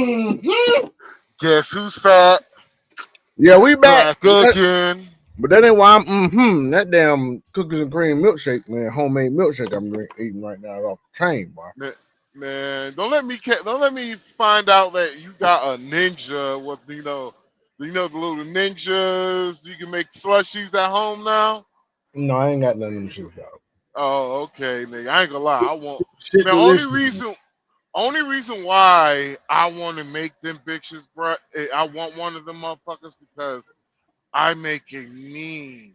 Mm-hmm. Guess who's fat? Yeah, we back. Back again. But that ain't why I'm that damn cookies and cream milkshake, man, homemade milkshake eating right now off the train, boy. Man, don't let me find out that you got a ninja with the little ninjas. You can make slushies at home now. No, I ain't got none of them shit though. Oh, okay, nigga. I ain't gonna lie. I want Shit man. delicious. Only reason why I want to make them bitches, bro. I want one of them motherfuckers because I make a mean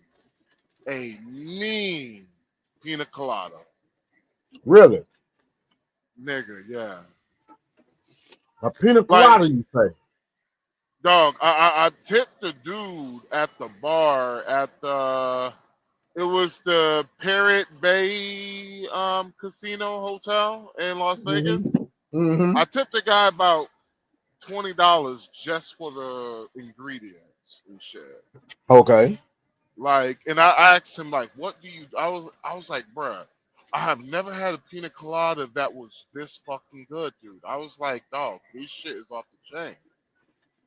pina colada, Really? nigga. Yeah, A pina like colada, you say? dog. I tipped the dude at the bar at the. It was the Parrot Bay Casino Hotel in Las Vegas. Mm-hmm. I tipped the guy about $20 just for the ingredients and shit. Okay. Like, and I asked him like, "What do you?" I was like, "Bruh, I have never had a pina colada that was this fucking good, dude." I was like, "Dog, this shit is off the chain."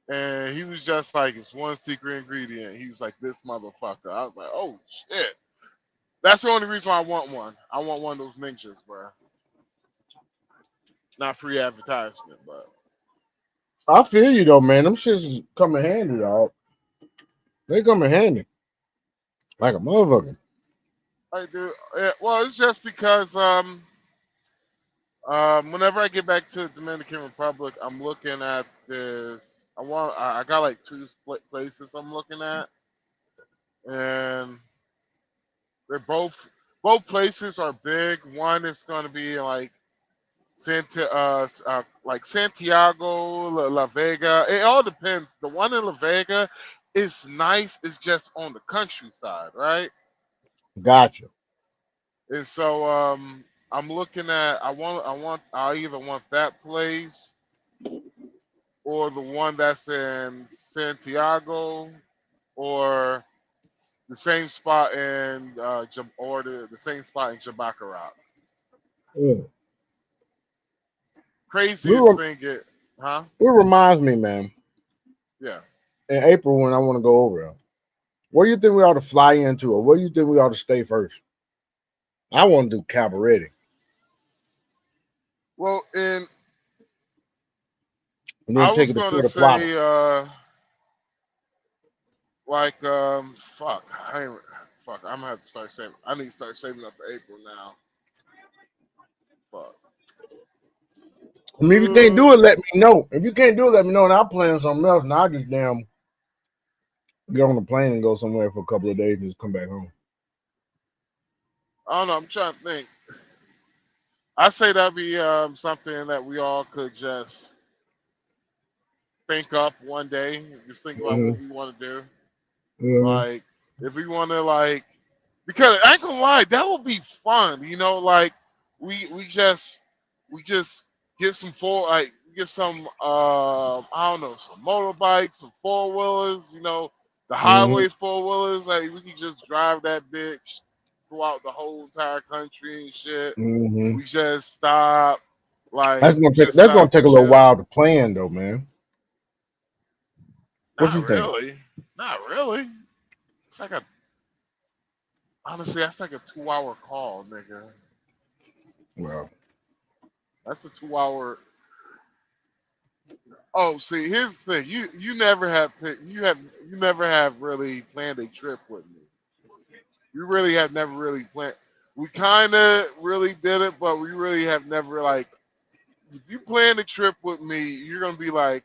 And he was just like, "It's one secret ingredient." He was like, "This motherfucker." I was like, "Oh shit." That's the only reason why I want one. I want one of those ninjas, bruh. Not free advertisement, but I feel you though, man. Them shits come in handy, dog. They come in handy. Like a motherfucker. I do. Well, it's just because whenever I get back to the Dominican Republic, I'm looking at this. I got like two places I'm looking at, and they're both places are big. One is going to be like Santiago, La Vega. It all depends. The one in La Vega is nice. It's just on the countryside, right? Gotcha. And so I'm looking at. I either want that place or the one that's in Santiago, or the same spot in the same spot in Jabaccarat. Mm. Craziest thing, huh? It reminds me, man. Yeah. In April when I want to go over there. Where you think we ought to fly into, or where you think we ought to stay first? I want to do Cabaret. Well, and And then I take was it to gonna Puerto Plata. say, fuck, fuck. I'm gonna have to start saving. I need to start saving up for April now. Fuck. I mean, if you can't do it, let me know. If you can't do it, let me know, and I'll plan something else. And I'll just damn get on the plane and go somewhere for a couple of days and just come back home. I don't know. I'm trying to think. I say that'd be something that we all could just think up one day. Just think about what we want to do. Mm-hmm. Like, if we want to, because I ain't gonna lie, that would be fun. Like we just get some get some I don't know, some motorbikes, some four wheelers. The Mm-hmm. highway four wheelers. Like we can just drive that bitch throughout the whole entire country and shit. Mm-hmm. We just stop. That's Like gonna we take just that's gonna stop and take a little chill. while to plan, though, man. What Not you think? really. Not really. It's like a honestly, that's like a 2 hour call, nigga. Well, That's a 2 hour. Oh, see, here's the thing. You never have really planned a trip with me. You really have never really planned. We kind of really did it, but we really have never if you plan a trip with me, you're gonna be like,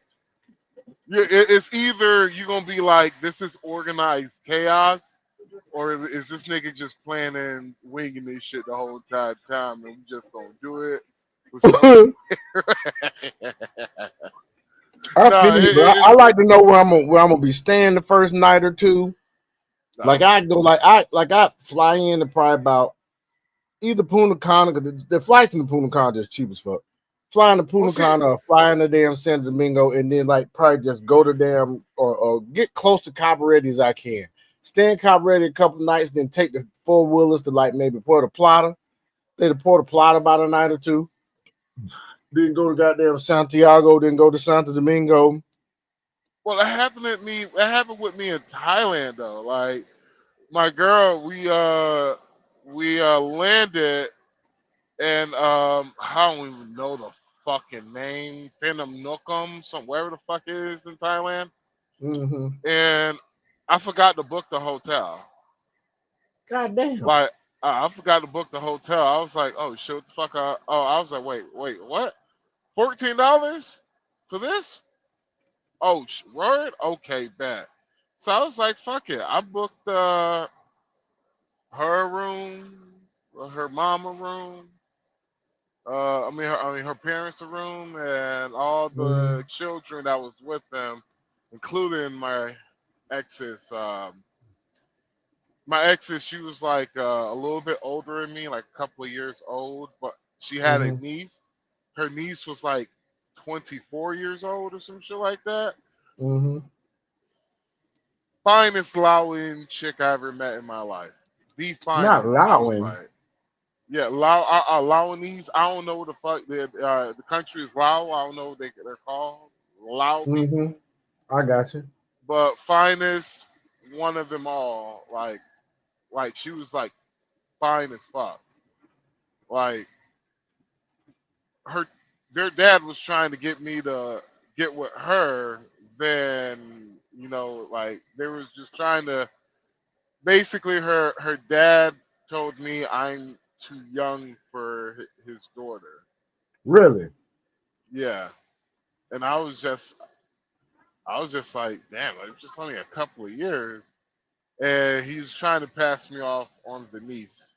it's either you're gonna be like, this is organized chaos, or is this nigga just planning, winging this shit the whole entire time, and we just gonna do it for some. I No, feel you, but I like to know where I'm gonna be staying the first night or two. Like no. I go, I fly in to probably about either Punta Cana. 'Cause the flights in the Punta Cana is cheap as fuck. Flying to Well, Punta see, Cana, or flying to damn San Domingo, and then like probably just go to damn or get close to Cabaret as I can. Stay in Cabaret a couple nights, then take the four wheelers to like maybe Puerto Plata. Stay to Puerto Plata about a night or two. Didn't go to goddamn Santiago. Didn't go to Santo Domingo. Well, that happened to me. That happened with me in Thailand though. Like my girl, we landed and I don't even know the fucking name, Phenom Nukum, wherever the fuck it is in Thailand, Mm-hmm. and I forgot to book the hotel. God damn. Like I forgot to book the hotel. I was like, oh shit, what the fuck? I was like, wait, what? $14 for this? Oh, word? Okay, bet. So I was like, fuck it. I booked her room, her mama room. I mean her parents' room, and all Mm-hmm. the children that was with them, including ex's. My ex's, she was like a little bit older than me, like a couple of years old, but she had a Mm-hmm. niece. Her niece was like 24 years old or some shit like that. Mm-hmm. Finest Laoian chick I ever met in my life. The Not finest. I was allowing. like, yeah, Laoanese. I don't know what the fuck the country is Lao. I don't know what they're called. Lao Mm-hmm. people. I got you. But finest, one of them all. Like she was like fine as fuck. Like her, their dad was trying to get me to get with her. Then like they was just trying to. Basically, her dad told me I'm too young for his daughter. Really? Yeah, and I was just like, damn, like just only a couple of years, and he's trying to pass me off on the niece.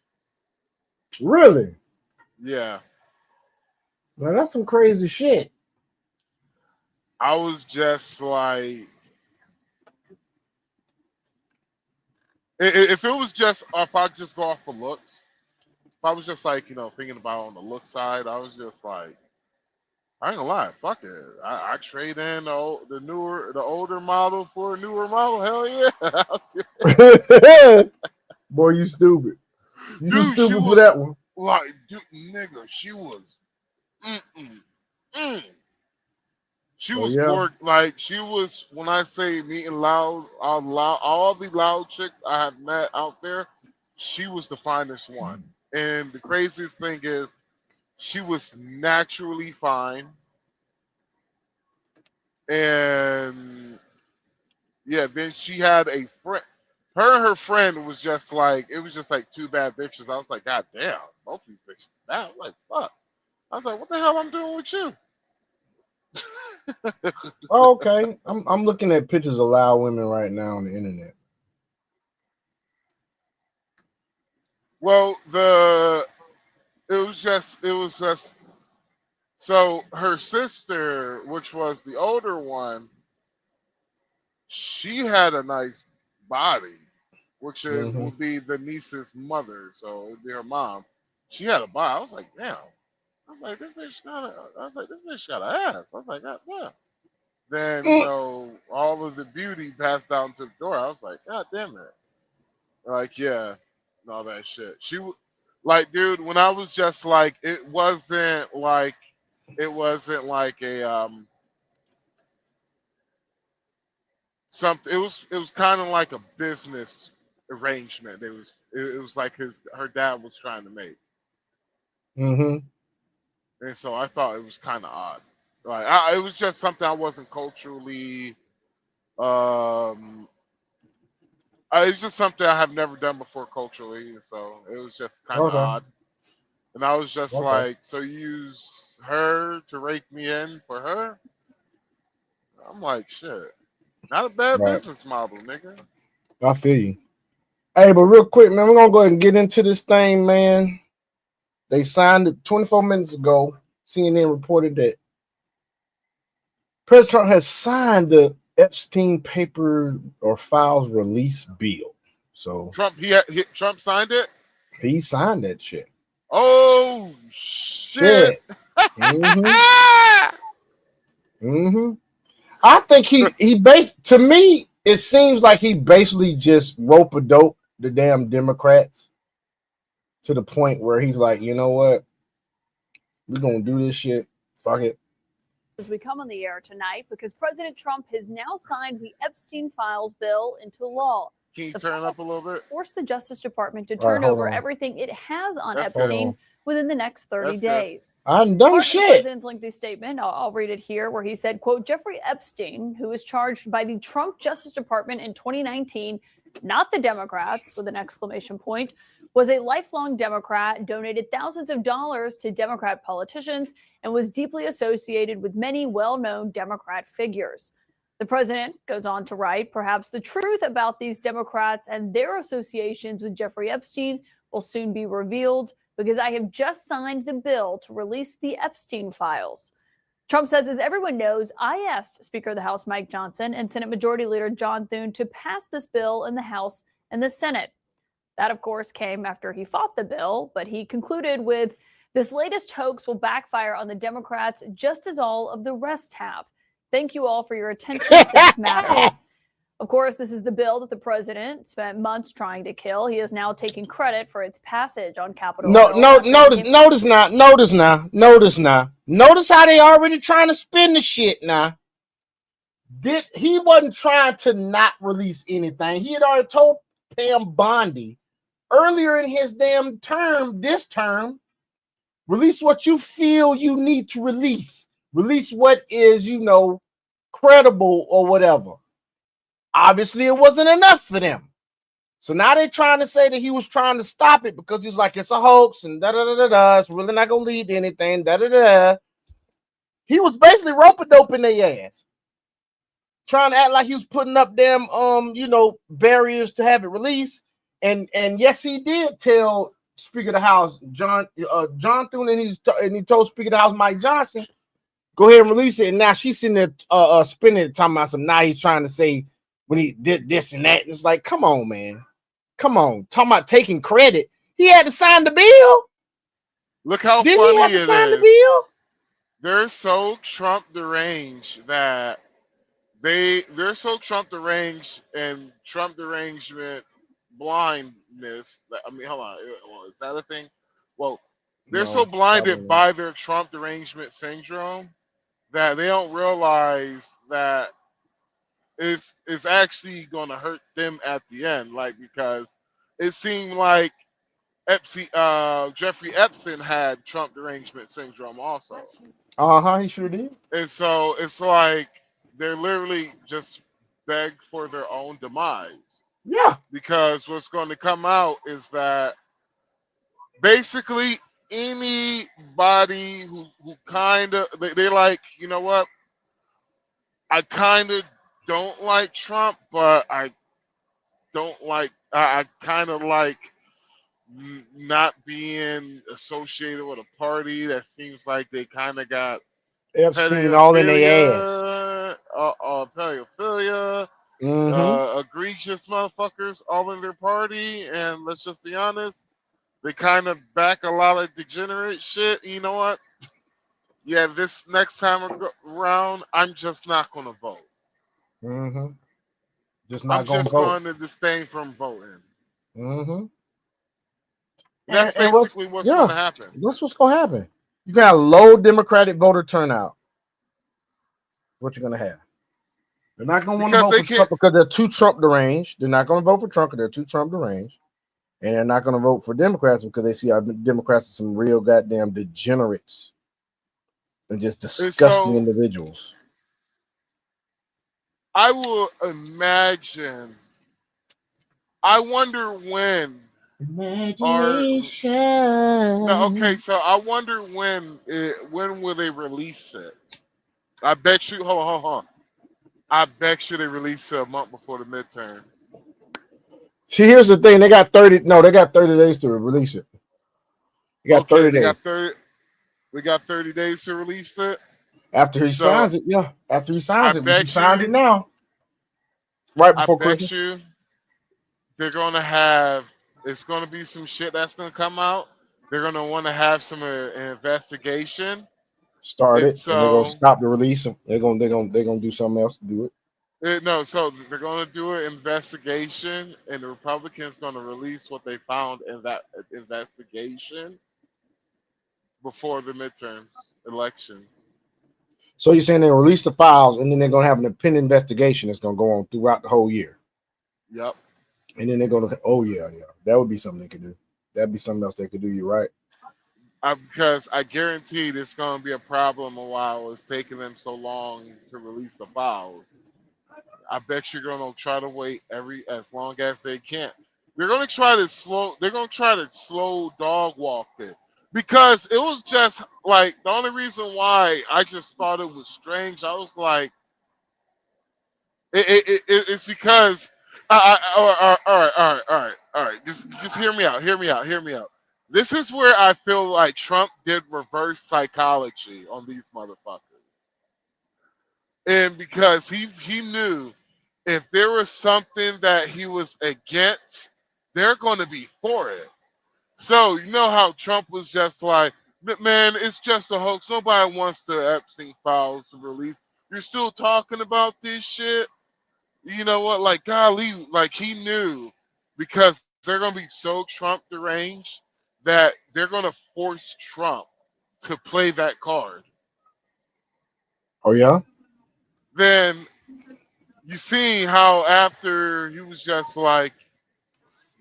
Really? Yeah, Now that's some crazy shit. I was just like, if it was just, if I just go off the looks, if I was just like, thinking about on the look side, I was just like, I ain't gonna lie, fuck it. I trade in the older model for a newer model. Hell yeah, Boy, you stupid. You just dude. She stupid for was that one. like, dude, nigga, she was, mm mm mm. She Oh was yeah. gorgeous. Like she was. When I say meeting loud, all the loud chicks I have met out there, she was the finest one. And the craziest thing is, she was naturally fine, and yeah, then she had a friend. Her and her friend was just like, it was just like two bad bitches. I was like, God damn, both these bitches. That was like, fuck. I was like, what the hell I'm doing with you? Oh, okay. I'm looking at pictures of loud women right now on the internet. Well, it was just so her sister, which was the older one, she had a nice body, which Mm-hmm. would be the niece's mother, so it would be her mom. She had a body. I was like, damn. I was like, this bitch got a. I was like, this bitch got an ass. I was like, God damn. Then all of the beauty passed down to the door. I was like, God damn it. Like yeah, and all that shit. Like, dude, when I was just like, it wasn't like a something. It was kind of like a business arrangement. It was like her dad was trying to make, Mm-hmm. and so I thought it was kind of odd. Like it was just something I wasn't culturally. Um, it's just something I have never done before culturally, so it was just kind of Okay. odd. And I was just Okay. like, so you use her to rake me in for her? I'm like, shit. Not a bad Right. business model, nigga. I feel you. Hey, but real quick, man, we're gonna go ahead and get into this thing, man. They signed it 24 minutes ago. CNN reported that President Trump has signed the Epstein paper or files release bill. So Trump signed it. he signed that shit. Oh shit! Shit. Mm-hmm. Mm-hmm. I think he based to me, it seems like he basically just rope a dope the damn Democrats to the point where he's like, you know what? We're gonna do this shit Fuck it. As we come on the air tonight, because President Trump has now signed the Epstein files bill into law. Can you The turn file up a little bit? forced the Justice Department to All right, turn hold over on. everything it has on That's Hold Epstein on. within the next 30 That's good. days. I done done Part of the shit. president's lengthy statement, I'll read it here, where he said, quote, Jeffrey Epstein, who was charged by the Trump Justice Department in 2019, not the Democrats, with an exclamation point, was a lifelong Democrat, donated thousands of dollars to Democrat politicians, and was deeply associated with many well-known Democrat figures. The president goes on to write, perhaps the truth about these Democrats and their associations with Jeffrey Epstein will soon be revealed, because I have just signed the bill to release the Epstein files. Trump says, as everyone knows, I asked Speaker of the House Mike Johnson and Senate Majority Leader John Thune to pass this bill in the House and the Senate. That, of course, came after he fought the bill, but he concluded with, this latest hoax will backfire on the Democrats just as all of the rest have. Thank you all for your attention to this matter. Of course, this is the bill that the president spent months trying to kill. He is now taking credit for its passage on Capitol Hill. Notice now. Notice how they already trying to spin the shit now. He wasn't trying to not release anything. He had already told Pam Bondi earlier in his damn term, this term, release what you feel you need to release. Release what is, credible or whatever. Obviously, it wasn't enough for them. So now they're trying to say that he was trying to stop it because he's like, it's a hoax and da-da-da-da-da. It's really not going to lead to anything, da-da-da. He was basically rope-a-doping their ass. Trying to act like he was putting up them, barriers to have it released. And yes, he did tell Speaker of the House, John Thune, and he told Speaker of the House, Mike Johnson, go ahead and release it. And now she's sitting there spinning it, talking about some, now he's trying to say, when he did this and that. And it's like, come on, man. Come on. Talking about taking credit. He had to sign the bill. Look how Didn't funny he have to it sign the is. bill? They're so Trump deranged that they're so Trump deranged and Trump derangement blindness. I mean, hold on. Is that a thing? Well, they're so blinded by their Trump derangement syndrome that they don't realize that it's actually going to hurt them at the end. Like, because it seemed like Jeffrey Epstein had Trump derangement syndrome also. He sure did. And so it's like they're literally just begged for their own demise. Yeah. Because what's going to come out is that basically anybody who kind of, they like, you know what? I kind of don't like Trump, but I kind of like not being associated with a party that seems like they kind of got Epstein all in their ass. pedophilia, egregious motherfuckers all in their party, and let's just be honest, they kind of back a lot of degenerate shit. You know what? Yeah, this next time around, I'm just not going to vote. I'm just going to disdain from voting. That's basically what's going to happen. That's what's going to happen. You got a low Democratic voter turnout. What you're going to have? They're not going to want to vote for Trump because they're too Trump deranged. They're not going to vote for Trump because they're too Trump deranged. And they're not going to vote for Democrats because they see our Democrats as some real goddamn degenerates and just disgusting individuals. I will imagine. I wonder when. Imagination. Okay, so I wonder when will they release it? I bet you. Hold on. I bet you they release it a month before the midterms. See, here's the thing. They got 30. No, they got 30 days to release it. They got 30 days. We got 30 days to release it. After he signs it, yeah. After he signs it, he signed it now. Right before Christmas. I bet you they're gonna have. It's gonna be some shit that's gonna come out. They're gonna want to have some investigation. Started, and they're gonna stop the release. They're gonna do something else to do it. So they're gonna do an investigation, and the Republicans gonna release what they found in that investigation before the midterm election. So you're saying they'll release the files and then they're gonna have an independent investigation that's gonna go on throughout the whole year. Yep. And then they're gonna, oh yeah, that would be something they could do. That'd be something else they could do. You're right. Because I guarantee it's going to be a problem a while. It's taking them so long to release the files. I bet you're going to try to wait as long as they can. They're going to try to slow dog walk it, because it was just like the only reason why I just thought it was strange. I was like, it's because all right. Just hear me out. Hear me out. This is where I feel like Trump did reverse psychology on these motherfuckers, and because he knew if there was something that he was against, they're going to be for it. So you know how Trump was just like, man, it's just a hoax. Nobody wants the Epstein files released. You're still talking about this shit. You know what? Like, golly, like he knew, because they're gonna be so Trump deranged that they're gonna force Trump to play that card. Oh yeah. Then you see how after he was just like,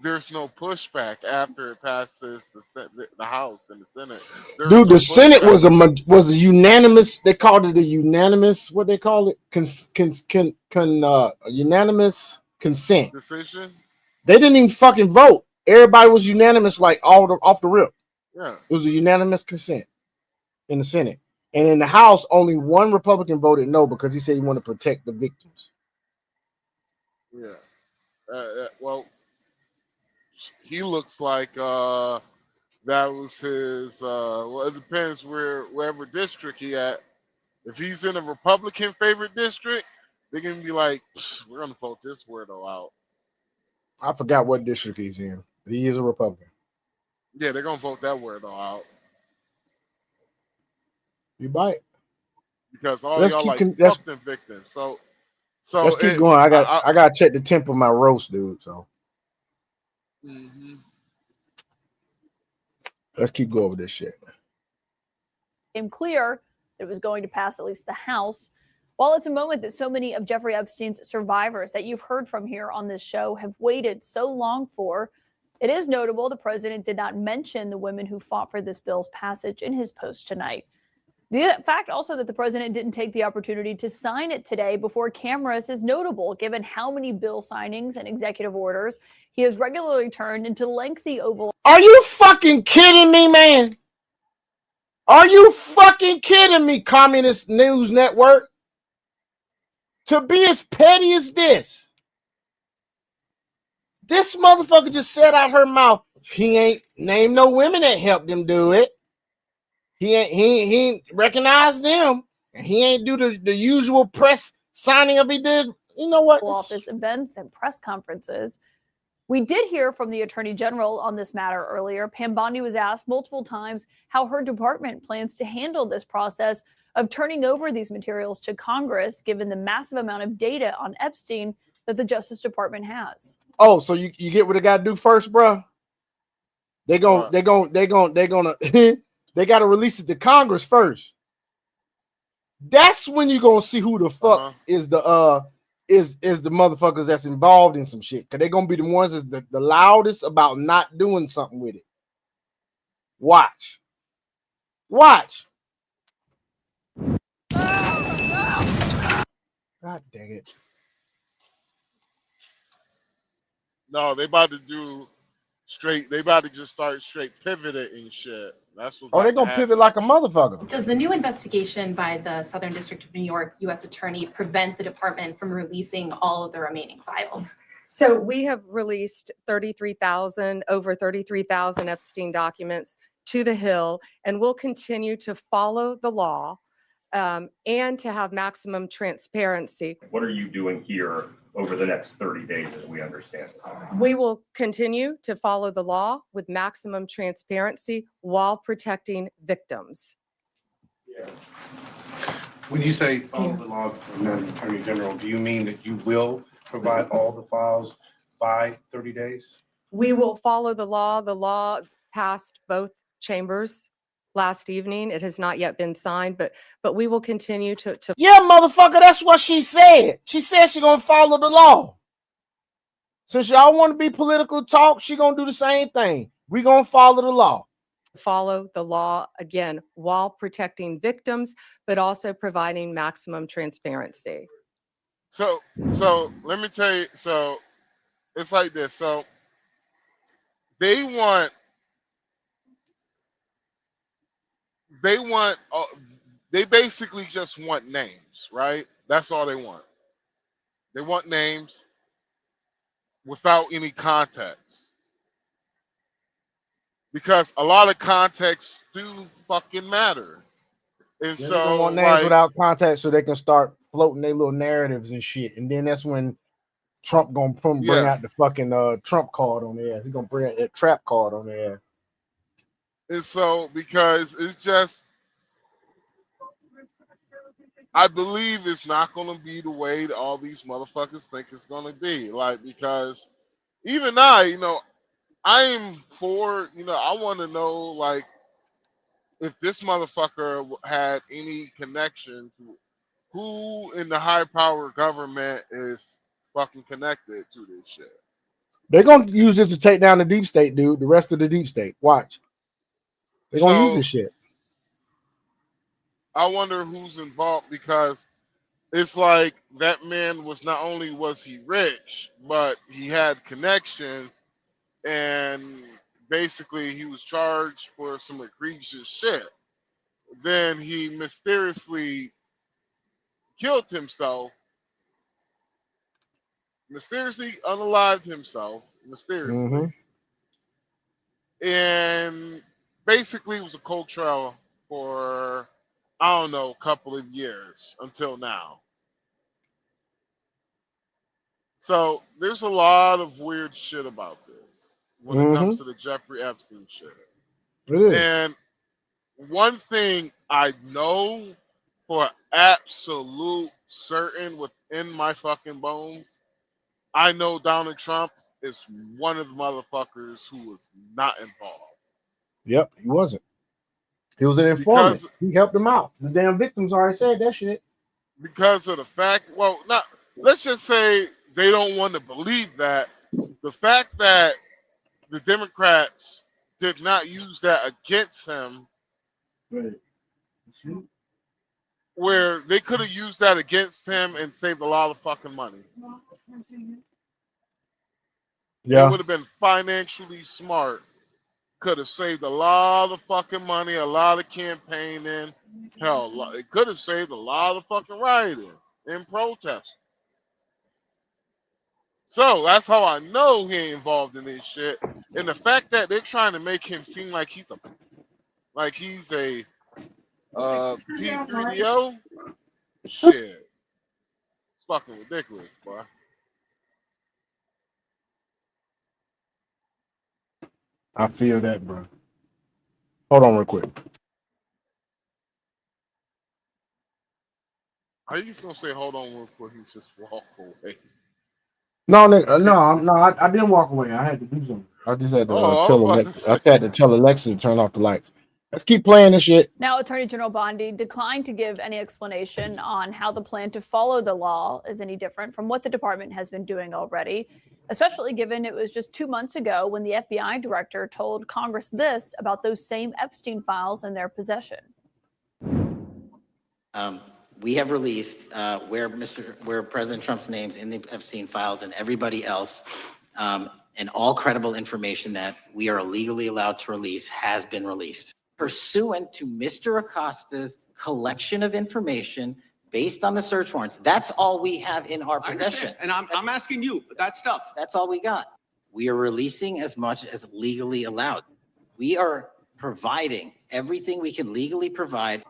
there's no pushback after it passes the House and the Senate. Dude, the Senate was a unanimous. They called it a unanimous. What they call it? Unanimous consent decision. They didn't even fucking vote. Everybody was unanimous, like off the rip. Yeah, it was a unanimous consent in the Senate, and in the House, only one Republican voted no because he said he wanted to protect the victims. Yeah. Well, he looks like that was his. Well, it depends wherever district he at. If he's in a Republican favorite district, they're gonna be like, we're gonna vote this weirdo out. I forgot what district he's in. He is a Republican. Yeah, they're gonna vote that weirdo out. You bite. Because all y'all like fuck them victims. So let's keep going. I gotta check the temp of my roast, dude. So let's keep going with this shit. Became clear that it was going to pass at least the House. While it's a moment that so many of Jeffrey Epstein's survivors that you've heard from here on this show have waited so long for, it is notable the president did not mention the women who fought for this bill's passage in his post tonight. The fact also that the president didn't take the opportunity to sign it today before cameras is notable, given how many bill signings and executive orders he has regularly turned into lengthy Oval. Are you fucking kidding me, man? Are you fucking kidding me, Communist News Network? To be as petty as this motherfucker just said out her mouth, he ain't named no women that helped him do it. He ain't recognized them, and he ain't do the usual press signing of he did. You know what? Office events and press conferences. We did hear from the Attorney General on this matter earlier. Pam Bondi was asked multiple times how her department plans to handle this process of turning over these materials to Congress, given the massive amount of data on Epstein that the Justice Department has. Oh, so you get what they got to do first, bro? They gonna they got to release it to Congress first. That's when you gonna see who the fuck is the motherfuckers that's involved in some shit. Cause they're gonna be the ones that's the loudest about not doing something with it. Watch. God dang it. No, they about to do straight. They about to just start straight pivoting and shit. That's what. Oh, they're gonna pivot like a motherfucker. Does the new investigation by the Southern District of New York U.S. Attorney prevent the department from releasing all of the remaining files? So we have released over 33,000 Epstein documents to the Hill, and we'll continue to follow the law and to have maximum transparency. What are you doing here over the next 30 days, as we understand it? We will continue to follow the law with maximum transparency while protecting victims. Yeah. When you say follow the law, Madam Attorney General, do you mean that you will provide all the files by 30 days? We will follow the law. The law passed both chambers last evening. It has not yet been signed, but we will continue to Yeah, motherfucker, that's what she said. She said she gonna follow the law. Since y'all want to be political talk, she gonna do the same thing. We gonna follow the law. follow the law, again, while protecting victims, but also providing maximum transparency. So let me tell you. So it's like this. So they want they basically just want names, right? That's all they want. They want names without any context, because a lot of context do fucking matter. And Yeah, they gonna so want names like, without context so they can start floating their little narratives and shit. And then that's when Trump gonna bring yeah. out the fucking Trump card on their ass. He gonna bring out that trap card on their ass. And so because it's just, I believe it's not gonna be the way that all these motherfuckers think it's gonna be. Like, because even I'm for, I want to know, like, if this motherfucker had any connection to who in the high power government is fucking connected to this shit. They're gonna use this to take down the deep state, dude. The rest of the deep state. Watch. They're gonna use So this shit. I wonder who's involved, because it's like that man was, not only was he rich, but he had connections, and basically he was charged for some egregious shit. Then he mysteriously killed himself, mysteriously unalived himself, mysteriously, Mm-hmm. and basically it was a cold trail for, I don't know, a couple of years until now. So there's a lot of weird shit about this when it comes to Mm-hmm. the Jeffrey Epstein shit. It is. And one thing I know for absolute certain within my fucking bones, I know Donald Trump is one of the motherfuckers who was not involved. Yep, he wasn't. He was an informant. Because He helped them out. The damn victims already said that shit. of the fact, well, not, let's just say they don't want to believe that. The fact that the Democrats did not use that against him, where they could have used that against him and saved a lot of fucking money. It Yeah. would have been financially smart. Could have saved a lot of fucking money, a lot of campaigning. Hell, it could have saved a lot of fucking rioting and protesting. So that's how I know he ain't involved in this shit. And the fact that they're trying to make him seem like he's a P3DO, shit, it's fucking ridiculous, boy. I feel that, bro. Hold on real quick. Are you just gonna say hold on real quick? He just walk away. No, I didn't walk away. I had to do something. I just had to Oh, I was tell about to Alexa. I say. had to tell Alexa to turn off the lights. Let's keep playing this shit. Now, Attorney General Bondi declined to give any explanation on how the plan to follow the law is any different from what the department has been doing already, especially given it was just 2 months ago when the FBI director told Congress this about those same Epstein files in their possession. We have released where President Trump's name's in the Epstein files and everybody else, and all credible information that we are legally allowed to release has been released. Pursuant to Mr. Acosta's collection of information based on the search warrants, that's all we have in our possession. And I'm asking you, that stuff. That's all we got. We are releasing as much as legally allowed. We are providing everything we can legally provide.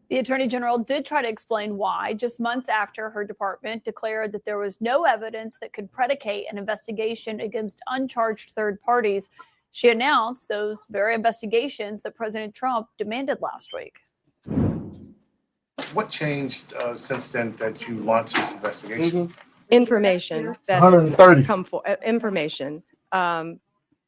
The Attorney General did try to explain why, just months after her department declared that there was no evidence that could predicate an investigation against uncharged third parties. She announced those very investigations that President Trump demanded last week. What changed since then that you launched this investigation? Information that 130. has come for information.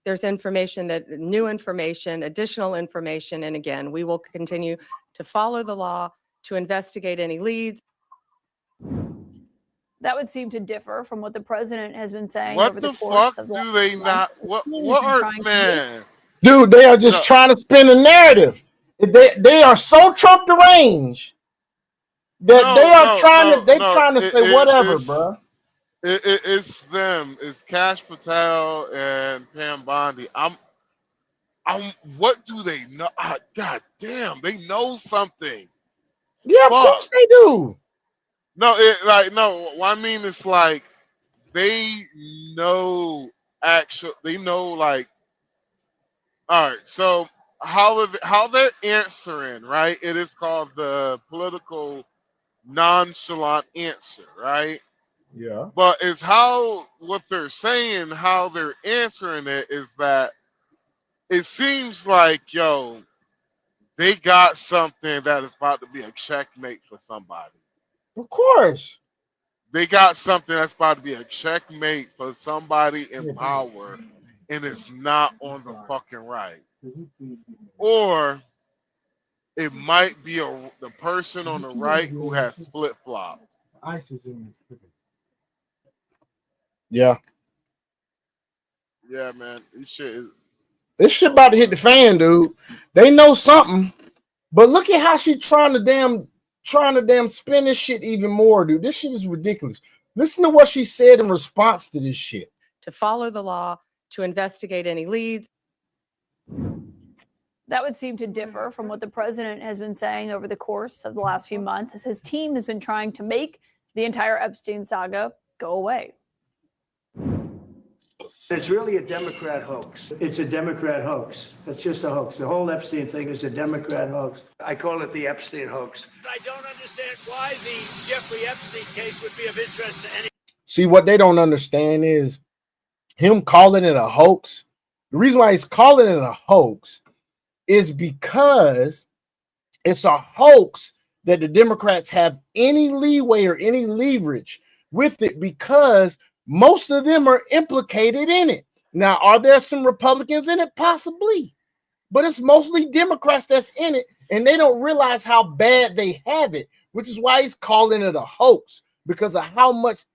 there's information new information, additional information. And again, we will continue to follow the law, to investigate any leads. That would seem to differ from what the president has been saying What over the the course fuck of the do last they few months. not? His What team has what been are trying to make man? Dude, they are just No. trying to spin a narrative. They are so Trump deranged that they are trying to say whatever, bro. It's them. It's Cash Patel and Pam Bondi. What do they know? God damn, they know something. Yeah, of Fuck. course they do. No, no. What I mean is like they know they know like. All right, so how they're answering, right? It is called the political nonchalant answer, right? Yeah. But it's how what they're saying, how they're answering it is that it seems like, yo, they got something that is about to be a checkmate for somebody. Of course. They got something that's about to be a checkmate for somebody in power, and it's not on the fucking right. Or it might be the person on the right who has flip flopped. Yeah. Yeah, man. This shit is. This shit about to hit the fan, dude. They know something, but look at how she trying to damn spin this shit even more, dude. This shit is ridiculous. Listen to what she said in response to this shit. To follow the law, to investigate any leads. That would seem to differ from what the president has been saying over the course of the last few months, as his team has been trying to make the entire Epstein saga go away. It's really a Democrat hoax. It's a Democrat hoax. It's just a hoax. The whole Epstein thing is a Democrat hoax. I call it the Epstein hoax. I don't understand why the Jeffrey Epstein case would be of interest to any. See, what they don't understand is him calling it a hoax. The reason why he's calling it a hoax is because it's a hoax that the Democrats have any leeway or any leverage with it, because most of them are implicated in it. Now, are there some Republicans in it? Possibly, but it's mostly Democrats that's in it, and they don't realize how bad they have it, which is why he's calling it a hoax, because of how much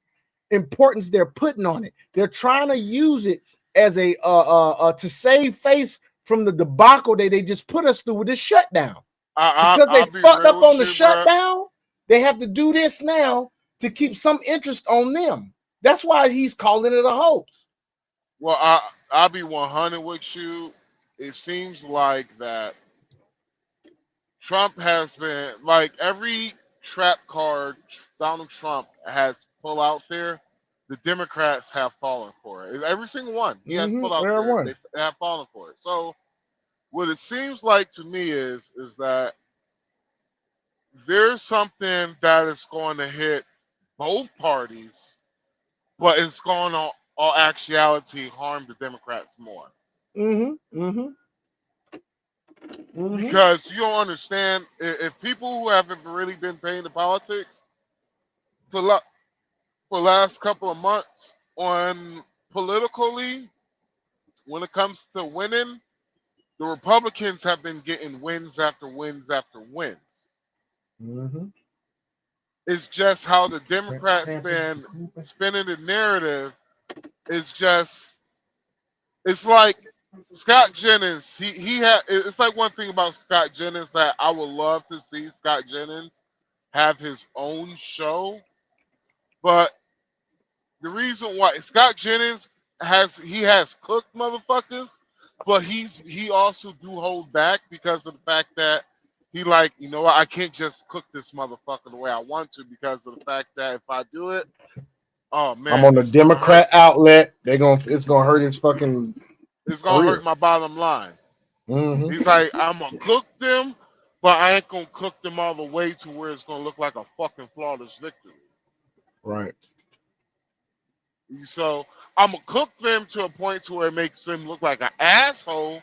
importance they're putting on it. They're trying to use it as a to save face from the debacle that they just put us through with this shutdown. Because they fucked up on the shutdown, they have to do this now to keep some interest on them. That's why he's calling it a hoax. Well, I'll be 100 with you. It seems like that Trump has been like every trap card Donald Trump has pulled out there, the Democrats have fallen for it. Every single one he has pulled out there, they have fallen for it. So what it seems like to me is that there's something that is going to hit both parties, but it's going to all actuality harm the Democrats more. Because you don't understand, if people who haven't really been paying the politics for the last couple of months on politically, when it comes to winning, the Republicans have been getting wins after wins after wins. It's just how the Democrats been spinning the narrative. It's like Scott Jennings. It's like one thing about Scott Jennings that I would love to see Scott Jennings have his own show. But the reason why Scott Jennings has cooked motherfuckers, but he also do hold back because of the fact that he like, you know what, I can't just cook this motherfucker the way I want to, because of the fact that if I do it, oh man, I'm on the Democrat outlet. It's gonna hurt his fucking. It's gonna hurt my bottom line. He's like, I'm gonna cook them, but I ain't gonna cook them all the way to where it's gonna look like a fucking flawless victory. Right. So I'm gonna cook them to a point to where it makes them look like an asshole,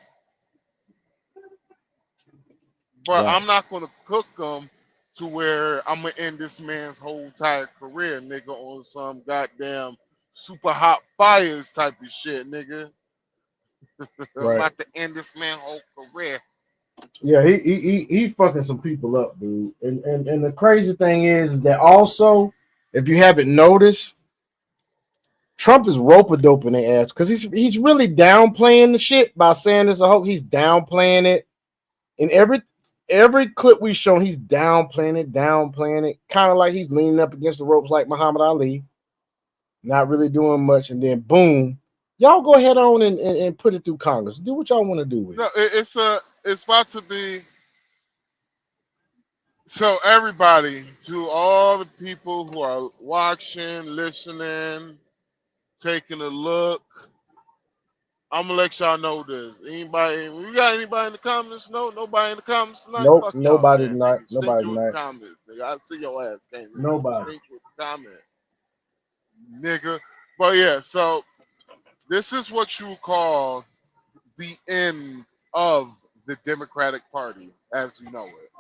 but I'm not gonna cook them to where I'm gonna end this man's whole entire career, nigga, on some goddamn super hot fires type of shit, nigga. Right. About to end this man's whole career. Yeah, he fucking some people up, dude. And the crazy thing is that also, if you haven't noticed, Trump is rope-a-doping their ass because he's really downplaying the shit by saying it's a hoax. He's downplaying it. In every clip we've shown, he's downplaying it, kind of like he's leaning up against the ropes like Muhammad Ali, not really doing much, and then boom, y'all go ahead on and put it through Congress. Do what y'all want to do with it. No, it's about to be. So everybody, to all the people who are watching, listening, taking a look, I'm gonna let y'all know this. Anybody, we got anybody in the comments? No, nobody in the comments tonight. Nope, Fuck y'all, nobody man. tonight. Nigga, stay Nobody with the tonight. comments, nigga. I see your ass. Can't read. Nobody. Stay with the comment, nigga. But yeah, so this is what you call the end of the Democratic Party as you know it.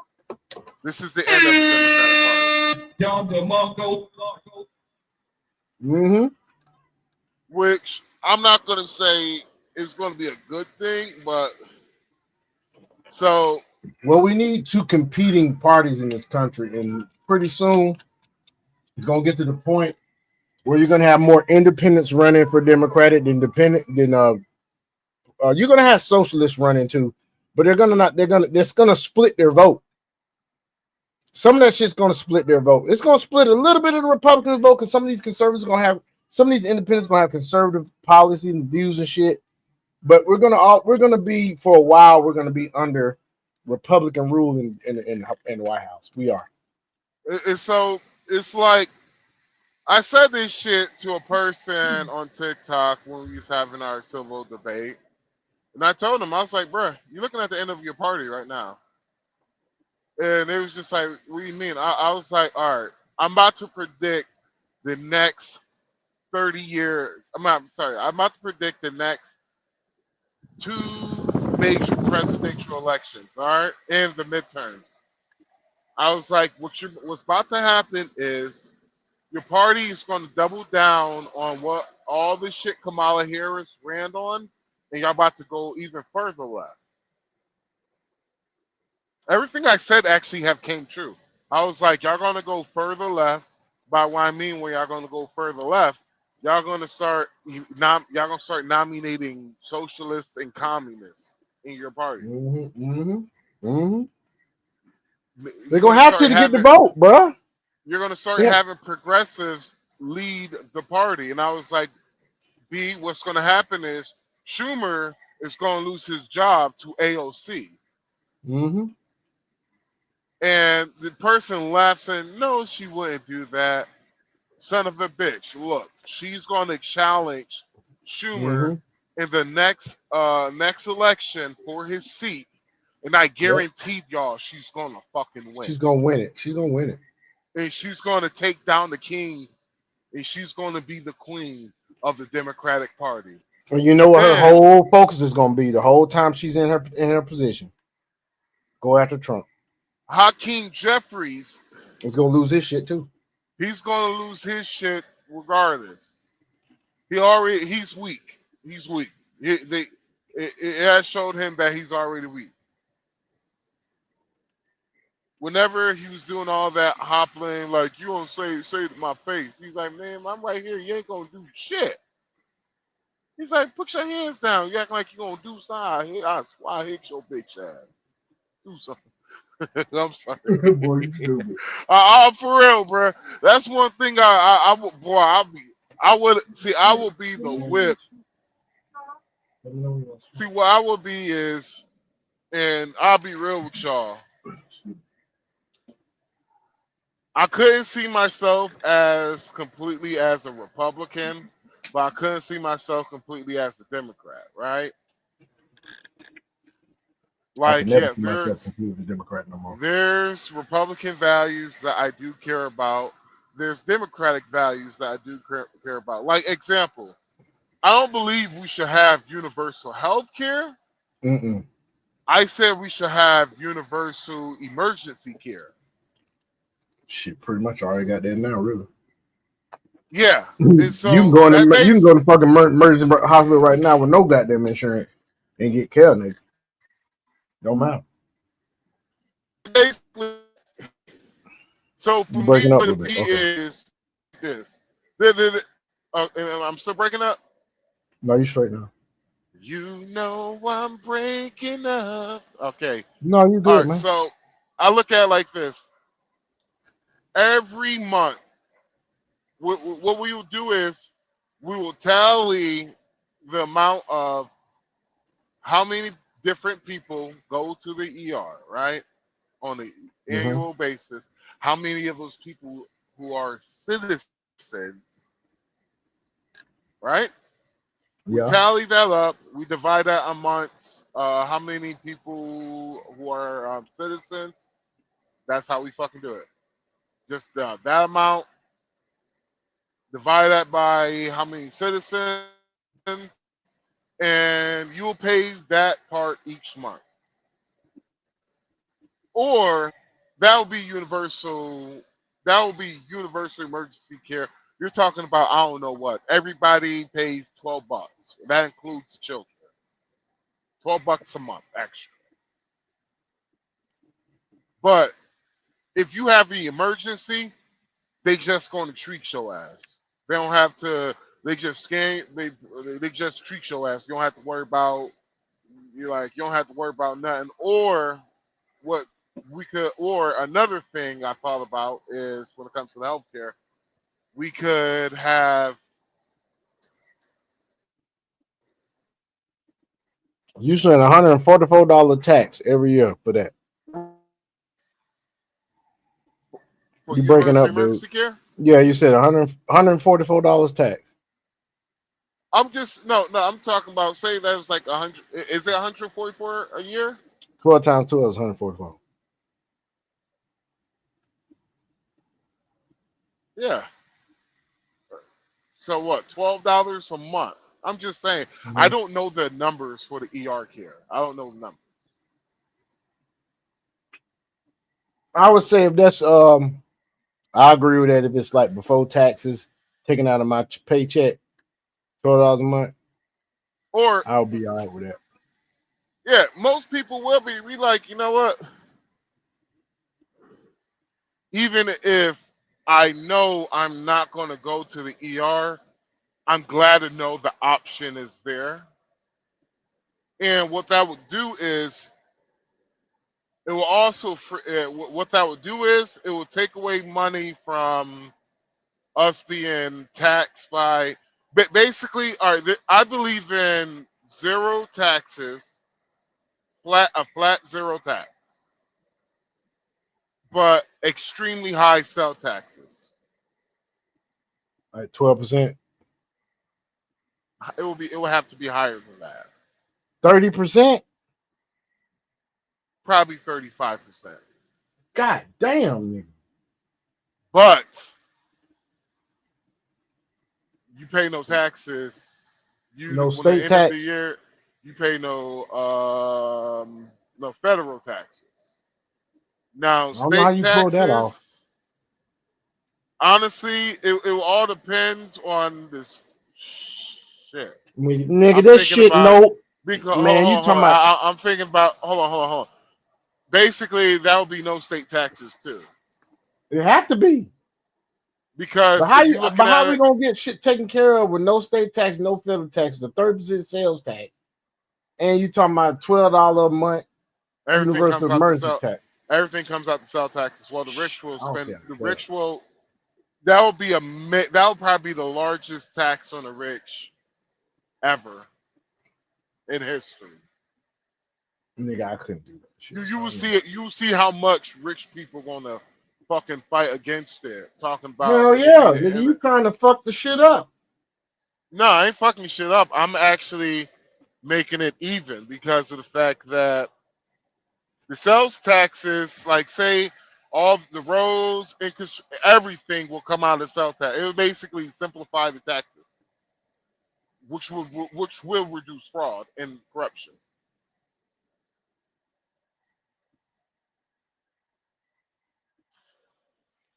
This is the end of the Democratic Party. Mm-hmm. Which I'm not going to say is going to be a good thing, but so. Well, we need two competing parties in this country, and pretty soon it's going to get to the point where you're going to have more independents running for Democratic than you're going to have socialists running too, but they're going to split their vote. Some of that shit's going to split their vote. It's going to split a little bit of the Republican vote because some of these conservatives are going to have, some of these independents are going to have conservative policy and views and shit. But we're going to be, for a while, we're going to be under Republican rule in the White House. We are. So it's like I said this shit to a person on TikTok when we was having our civil debate, and I told him, I was like, "Bruh, you're looking at the end of your party right now." And it was just like, "What do you mean?" I was like, "All right, I'm about to predict the next 30 years. I'm about to predict the next 2 major presidential elections. All right, and the midterms." I was like, what's about to happen is your party is going to double down on what all the shit Kamala Harris ran on, and y'all about to go even further left. Everything I said actually have came true. I was like, y'all going to go further left. By what I mean, when y'all going to go further left, y'all going to start nominating socialists and communists in your party. They're gonna have to get the vote, bro. You're gonna start having progressives lead the party, and I was like, "B, what's gonna happen is Schumer is gonna lose his job to AOC." And the person laughs and no, she wouldn't do that. Son of a bitch! Look, she's gonna challenge Schumer in the next election for his seat. And I guaranteed y'all she's gonna fucking win. She's gonna win it. She's gonna win it. And she's gonna take down the king, and she's gonna be the queen of the Democratic Party. And you know what her whole focus is gonna be the whole time she's in her position. Go after Trump. Hakeem Jeffries is gonna lose his shit too. He's gonna lose his shit regardless. He's weak. He's weak. It has showed him that he's already weak. Whenever he was doing all that hoppling, like, you don't say to my face, he's like, man, I'm right here. You ain't gonna do shit. He's like, put your hands down. You acting like you gonna do something. I swear I hit your bitch ass. Do something. I'm sorry. Boy, you stupid. For real, bro. That's one thing I would be the whip. See, what I would be is, and I'll be real with y'all. I couldn't see myself as completely as a Republican, but I couldn't see myself completely as a Democrat, right? Like, yeah, there's Republican values that I do care about. There's Democratic values that I do care about. Like, example, I don't believe we should have universal health care. I said we should have universal emergency care. Shit, pretty much already got that now, really. Yeah, You and so can go in that the, you can makes go to fucking emergency hospital right now with no goddamn insurance and get care, nigga. Don't matter. basically. So You for me, breaking up what a it bit. be Okay. is this. And I'm still breaking up. No, you straight now. You know I'm breaking up. Okay. No, you All good, right. man. So I look at it like this. Every month, what we will do is we will tally the amount of how many different people go to the ER, right? On an Mm-hmm. annual basis. How many of those people who are citizens, right? We Yeah. tally that up. We divide that amongst how many people who are citizens. That's how we fucking do it. Just that amount, divide that by how many citizens, and you'll pay that part each month. Or that will be universal. That will be universal emergency care. You're talking about I don't know what. Everybody pays $12. That includes children. $12 a month, actually. But if you have the emergency, they just going to treat your ass. They don't have to. They just scan. They just treat your ass. You don't have to worry about. You don't have to worry about nothing. Or what we could. Or another thing I thought about is when it comes to the healthcare, we could have. You spend $144 tax every year for that. For You breaking universal up, dude. emergency care. Yeah, you said $144 tax. I'm just no. I'm talking about say that was like 100. Is it 144 a year? 12 times 12 is 144. Yeah. So what? $12 a month. I'm just saying. I Mm-hmm. don't know the numbers for the ER care. I don't know the numbers. I would say if that's I agree with that if it's like before taxes taken out of my paycheck, $12 a month, Or I'll be all right with that. yeah, most people will be. We like, you know what? Even if I know I'm not going to go to the ER, I'm glad to know the option is there. And what that would do is it will also what that would do is it will take away money from us being taxed by basically all right, I believe in zero taxes, a flat zero tax, but extremely high sell taxes. Like 12%, It will have to be higher than that, 30%. probably 35%. God damn, nigga. But you pay no taxes. You No when the state end of the tax. year you pay no federal taxes. Now I don't know how state you pull that off. taxes, honestly, it all depends on this shit. Nigga, I'm this thinking shit, about no, because man, you hold talking on. about, I'm thinking about hold on. Basically, that would be no state taxes too, it have to be. because if you're looking But how at we it, gonna get shit taken care of with no state tax, no federal tax, the 30% sales tax, and you talking about $12 a month everything universal comes out the emergency sell. tax? Everything comes out the sell taxes. Well, the rich will I don't see spend. how The that. rich will. That will be that will probably be the largest tax on the rich ever in history. Nigga, I couldn't do that shit. You I will don't know. see it. You will see how much rich people gonna fucking fight against it. Talking about Hell it'll yeah, be nigga, you trying to fuck the shit up. no, I ain't fucking shit up. I'm actually making it even because of the fact that the sales taxes, like say, all of the roads and everything will come out of sales tax. It will basically simplify the taxes, which will reduce fraud and corruption.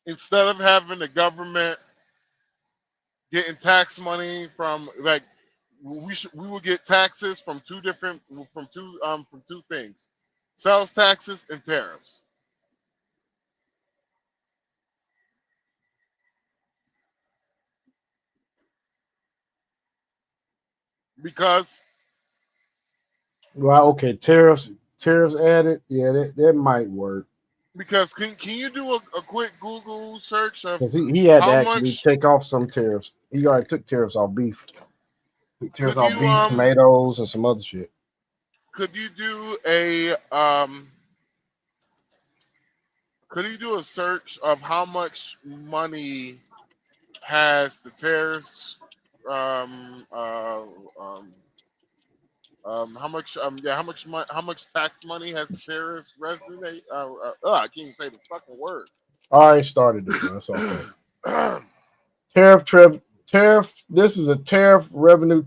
Instead of having the government getting tax money from like we will get taxes from two things: sales taxes and tariffs. Because Well, okay, tariffs added. Yeah, that might work. can you do a quick Google search of Because he had to how actually much take off some tariffs. He already took tariffs off beef. Took tariffs could off you beef, tomatoes, and some other shit. could you do a search of how much money has the tariffs how much tax money has the terrorist resonate I can't even say the fucking word. I already started it, bro. It's okay. Tariff. This is a tariff revenue.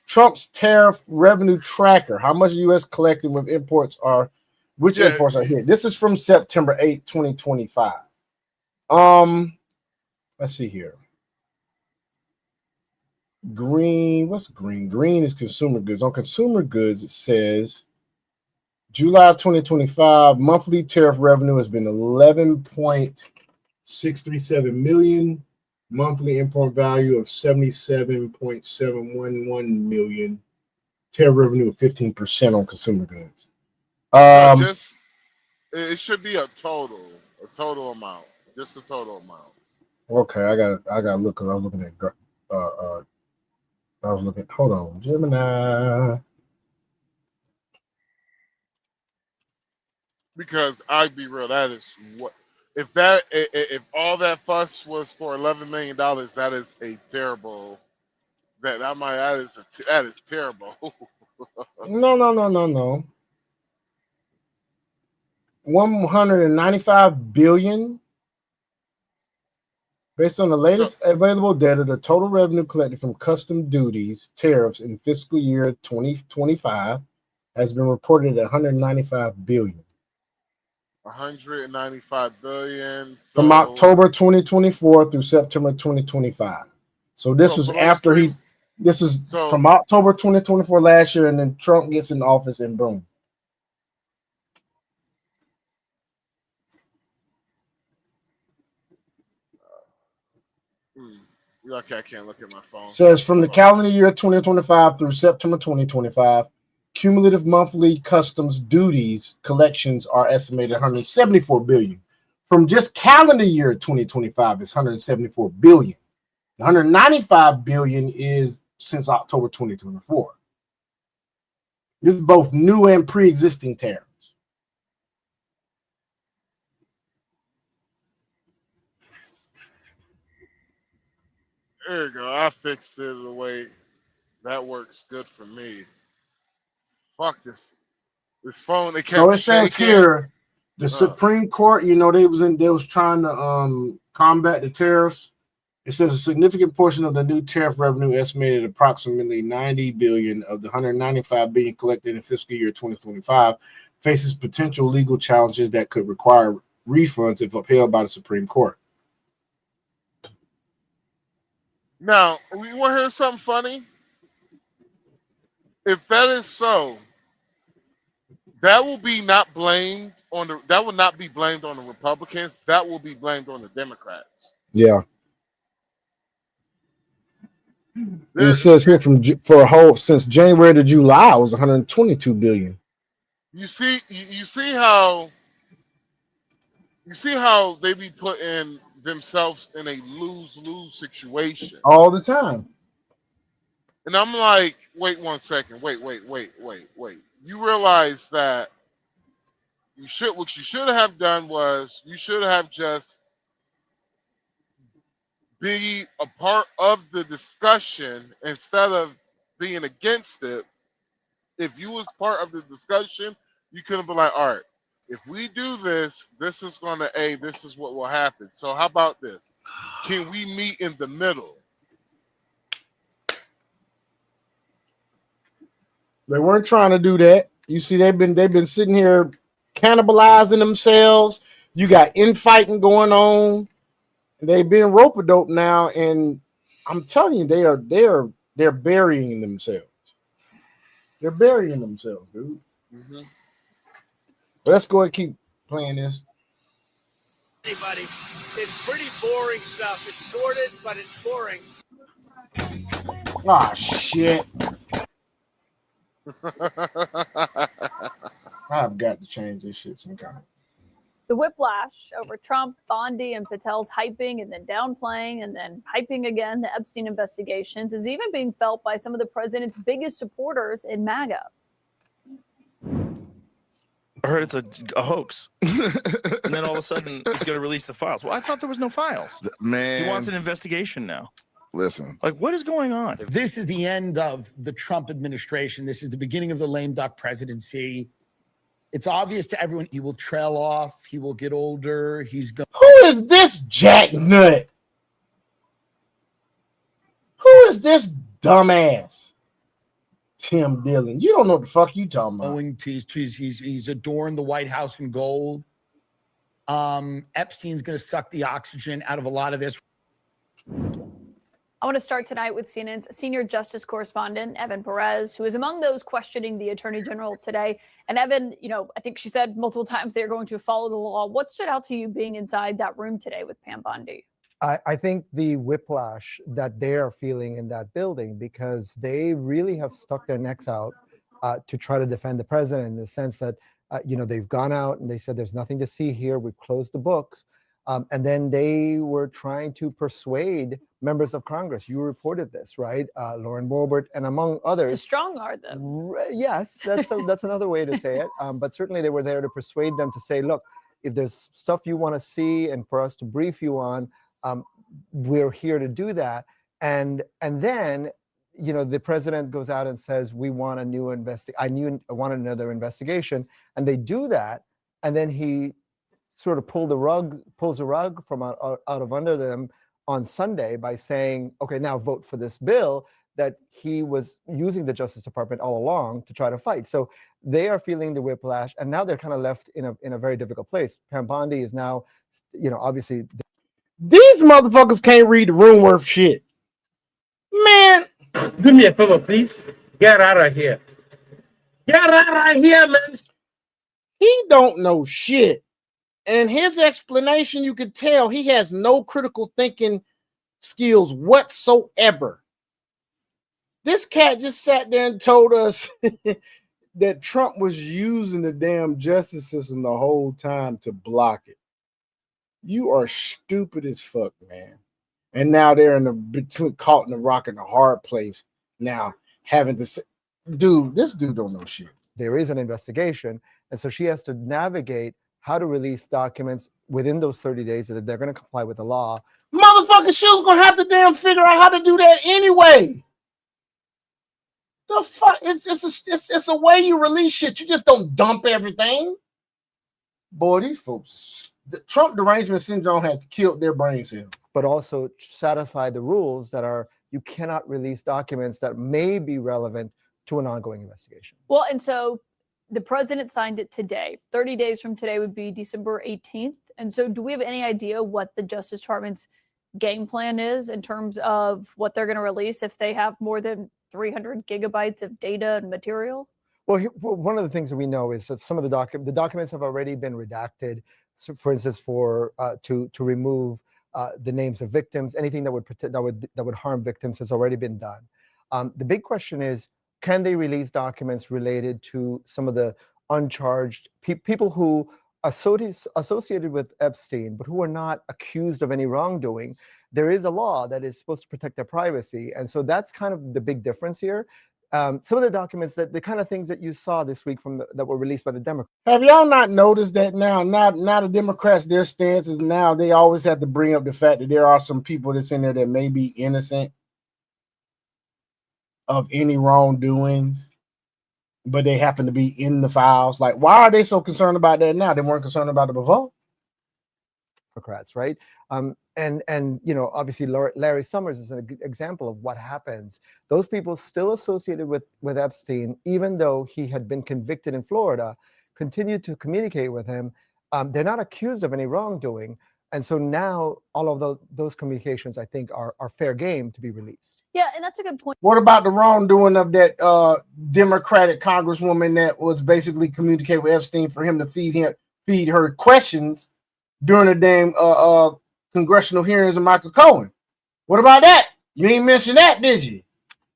Trump's tariff revenue tracker. How much the U.S. collecting with imports are? Which Yeah. imports are here? This is from September 8, 2025. Let's see here. Green. What's green? Green is consumer goods. On consumer goods, it says July 2025 monthly tariff revenue has been 11.637 million. Monthly import value of 77.711 million. Tariff revenue of 15% on consumer goods. It should be a total amount, just a total amount. Okay, I got to look because I was looking at hold on, Gemini. Because I'd be real, that is what if all that fuss was for $11 million, that is a terrible that is terrible. No. 195 billion. Based on the latest available data, the total revenue collected from custom duties, tariffs in fiscal year 2025 has been reported at 195 billion. 195 billion. From October 2024 through September 2025. So this was after from October 2024 last year, and then Trump gets in office and boom. Okay, I can't look at my phone. Says from the calendar year 2025 through September 2025, cumulative monthly customs duties collections are estimated 174 billion. From just calendar year 2025, it's 174 billion. 195 billion is since October 2024. This is both new and pre-existing tariffs. There you go. I fixed it the way that works good for me. Fuck this phone. It kept So it says shaking. here, the Supreme Court, they was trying to combat the tariffs. It says a significant portion of the new tariff revenue, estimated approximately 90 billion of the 195 billion collected in fiscal year 2025, faces potential legal challenges that could require refunds if upheld by the Supreme Court. Now, we want to hear something funny? If that is so, that will not be blamed on the Republicans. That will be blamed on the Democrats. Yeah. It says here since January to July, it was 122 billion. You see how they be putting themselves in a lose-lose situation all the time. And I'm like, wait 1 second, wait. You realize that what you should have done was you should have just be a part of the discussion instead of being against it. If you was part of the discussion, you could have been like, all right, if we do this, this is what will happen. So how about this? Can we meet in the middle? They weren't trying to do that. You see, they've been sitting here cannibalizing themselves. You got infighting going on. They've been rope-a-dope now, and I'm telling you, they're burying themselves. They're burying themselves, dude. Mhm. But let's go and keep playing this. Anybody, it's pretty boring stuff. It's sorted, but it's boring. Ah, shit. I've got to change this shit sometime. The whiplash over Trump, Bondi, and Patel's hyping and then downplaying and then hyping again the Epstein investigations is even being felt by some of the president's biggest supporters in MAGA. I heard it's a hoax. And then all of a sudden he's going to release the files. Well, I thought there was no files. Man, he wants an investigation now. Listen, like, what is going on? This is the end of the Trump administration. This is the beginning of the lame duck presidency. It's obvious to everyone he will trail off. He will get older. He's going. Who is this jacknut? Who is this dumbass? Tim Dillon. You don't know what the fuck you talking about. He's adorned the White House in gold. Epstein's going to suck the oxygen out of a lot of this. I want to start tonight with CNN's senior justice correspondent, Evan Perez, who is among those questioning the attorney general today. And Evan, I think she said multiple times they're going to follow the law. What stood out to you being inside that room today with Pam Bondi? I think the whiplash that they are feeling in that building, because they really have stuck their necks out to try to defend the president in the sense that, they've gone out and they said, there's nothing to see here. We've closed the books. And then they were trying to persuade members of Congress. You reported this, right? Lauren Boebert and among others. To strong-arm them. Yes, that's another way to say it. But certainly they were there to persuade them to say, look, if there's stuff you want to see and for us to brief you on, we're here to do that. And then, the president goes out and says, we want a new I want another investigation. And they do that. And then he sort of pulls the rug from out of under them on Sunday by saying, okay, now vote for this bill that he was using the Justice Department all along to try to fight. So they are feeling the whiplash, and now they're kind of left in a very difficult place. Pam Bondi is now, obviously. These motherfuckers can't read the room worth shit. Man. Do me a favor, please. Get out of here. Get out of here, man. He don't know shit. And his explanation, you could tell he has no critical thinking skills whatsoever. This cat just sat there and told us that Trump was using the damn justice system the whole time to block it. You are stupid as fuck, man. And now they're caught in the rock and the hard place. Now having to say, this dude don't know shit. There is an investigation, and so she has to navigate how to release documents within those 30 days that they're going to comply with the law. Motherfucker, she was gonna have to damn figure out how to do that anyway. The fuck? It's a way you release shit. You just don't dump everything. Boy, these folks, the Trump derangement syndrome has killed their brain cells. But also satisfy the rules that are, you cannot release documents that may be relevant to an ongoing investigation. Well, and so the president signed it today. 30 days from today would be December 18th. And so do we have any idea what the Justice Department's game plan is in terms of what they're going to release if they have more than 300 gigabytes of data and material? Well, one of the things that we know is that some of the documents have already been redacted. So for instance, to remove the names of victims, anything that would harm victims has already been done. The big question is, can they release documents related to some of the uncharged people who associated with Epstein, but who are not accused of any wrongdoing? There is a law that is supposed to protect their privacy, and so that's kind of the big difference here. Some of the documents, the kind of things that you saw this week that were released by the Democrats. Have y'all not noticed that now the Democrats, their stance is now they always have to bring up the fact that there are some people that's in there that may be innocent of any wrongdoings, but they happen to be in the files. Like, why are they so concerned about that now? They weren't concerned about it before. Democrats, right? And obviously Larry Summers is an example of what happens. Those people still associated with Epstein, even though he had been convicted in Florida, continued to communicate with him. They're not accused of any wrongdoing. And so now all of those communications, I think, are fair game to be released. Yeah, and that's a good point. What about the wrongdoing of that Democratic congresswoman that was basically communicating with Epstein for him to feed her questions during the damn congressional hearings of Michael Cohen? What about that? You ain't mention that, did you?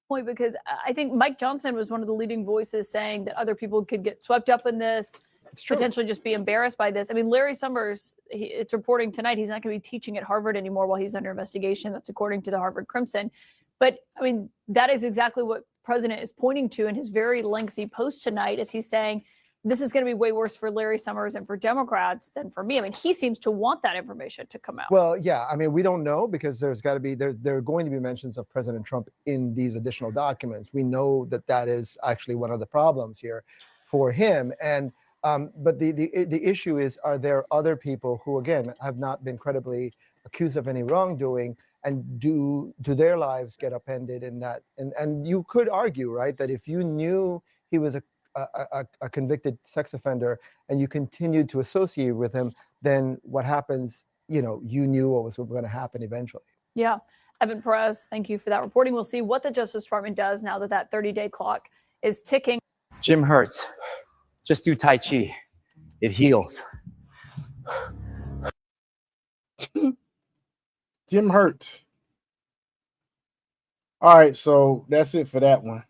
Point, because I think Mike Johnson was one of the leading voices saying that other people could get swept up in this, potentially just be embarrassed by this. I mean, Larry Summers, it's reporting tonight he's not going to be teaching at Harvard anymore while he's under investigation. That's according to the Harvard Crimson. But I mean, that is exactly what the president is pointing to in his very lengthy post tonight, as he's saying this is going to be way worse for Larry Summers and for Democrats than for me. I mean, he seems to want that information to come out. Well, yeah, I mean, we don't know because there's got to be there are going to be mentions of President Trump in these additional documents. We know that is actually one of the problems here for him. And but the issue is, are there other people who, again, have not been credibly accused of any wrongdoing, and do their lives get upended in that? And you could argue, right, that if you knew he was a convicted sex offender and you continued to associate with him, then what happens, you knew what was going to happen eventually. Yeah. Evan Perez, thank you for that reporting. We'll see what the Justice Department does now that 30-day clock is ticking. Jim Hurts, just do Tai Chi. It heals. Jim Hurts. All right, so that's it for that one.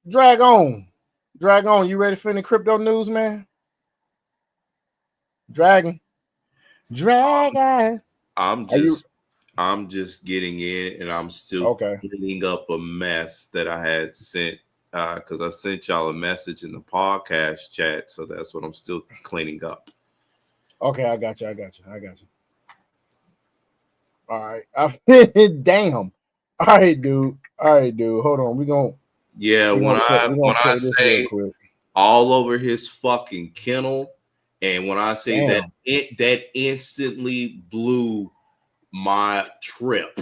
Drag on. You ready for any crypto news, man? Dragon. I'm just getting in, and I'm still cleaning up a mess that I had sent because I sent y'all a message in the podcast chat, so that's what I'm still cleaning up. Okay, I got you. All right. Damn. All right, dude. Hold on. When I say all over his fucking kennel, and when I say that instantly blew my trip,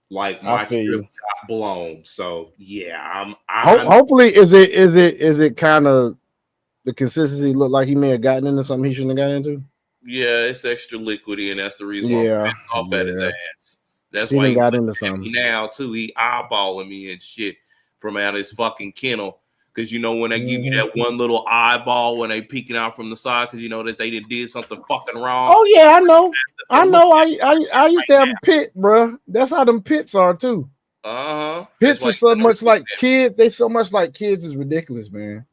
like my trip got blown. So yeah, hopefully is it kind of the consistency look like he may have gotten into something he shouldn't have gotten into? Yeah, it's extra liquidy, and that's the reason why I'm off at his ass. That's he why he got into something now too. He eyeballing me and shit from out his fucking kennel. Because when they give you that one little eyeball when they peeking out from the side, because that they did something fucking wrong. Oh yeah, I know. I used to have a pit, bro. That's how them pits are too. Pits are so much like kids. They so much like kids is ridiculous, man.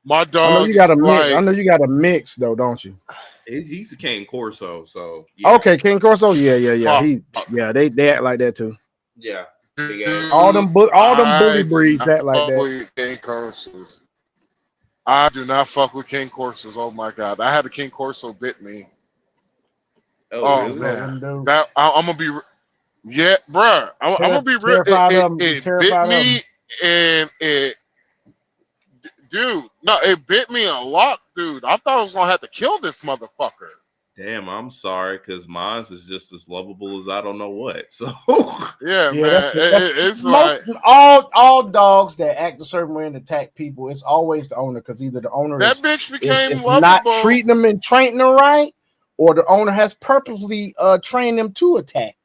My dog. I know you got a mix. I know you got a mix though, don't you? He's a Cane Corso, so yeah. Okay, Cane Corso. Yeah. They act like that too. Yeah. All them bully breeds act like that. Cane Corsos. I do not fuck with Cane Corsos. Oh my god, I had a Cane Corso bit me. Oh really? Man, I'm gonna be. Yeah, bruh. I'm gonna be real. It bit me, and it bit me a lot, dude. I thought I was gonna have to kill this motherfucker. Damn, I'm sorry, because mine is just as lovable as I don't know what. So yeah, man, it's like all dogs that act a certain way and attack people. It's always the owner, because either the owner is not treating them and training them right, or the owner has purposely trained them to attack.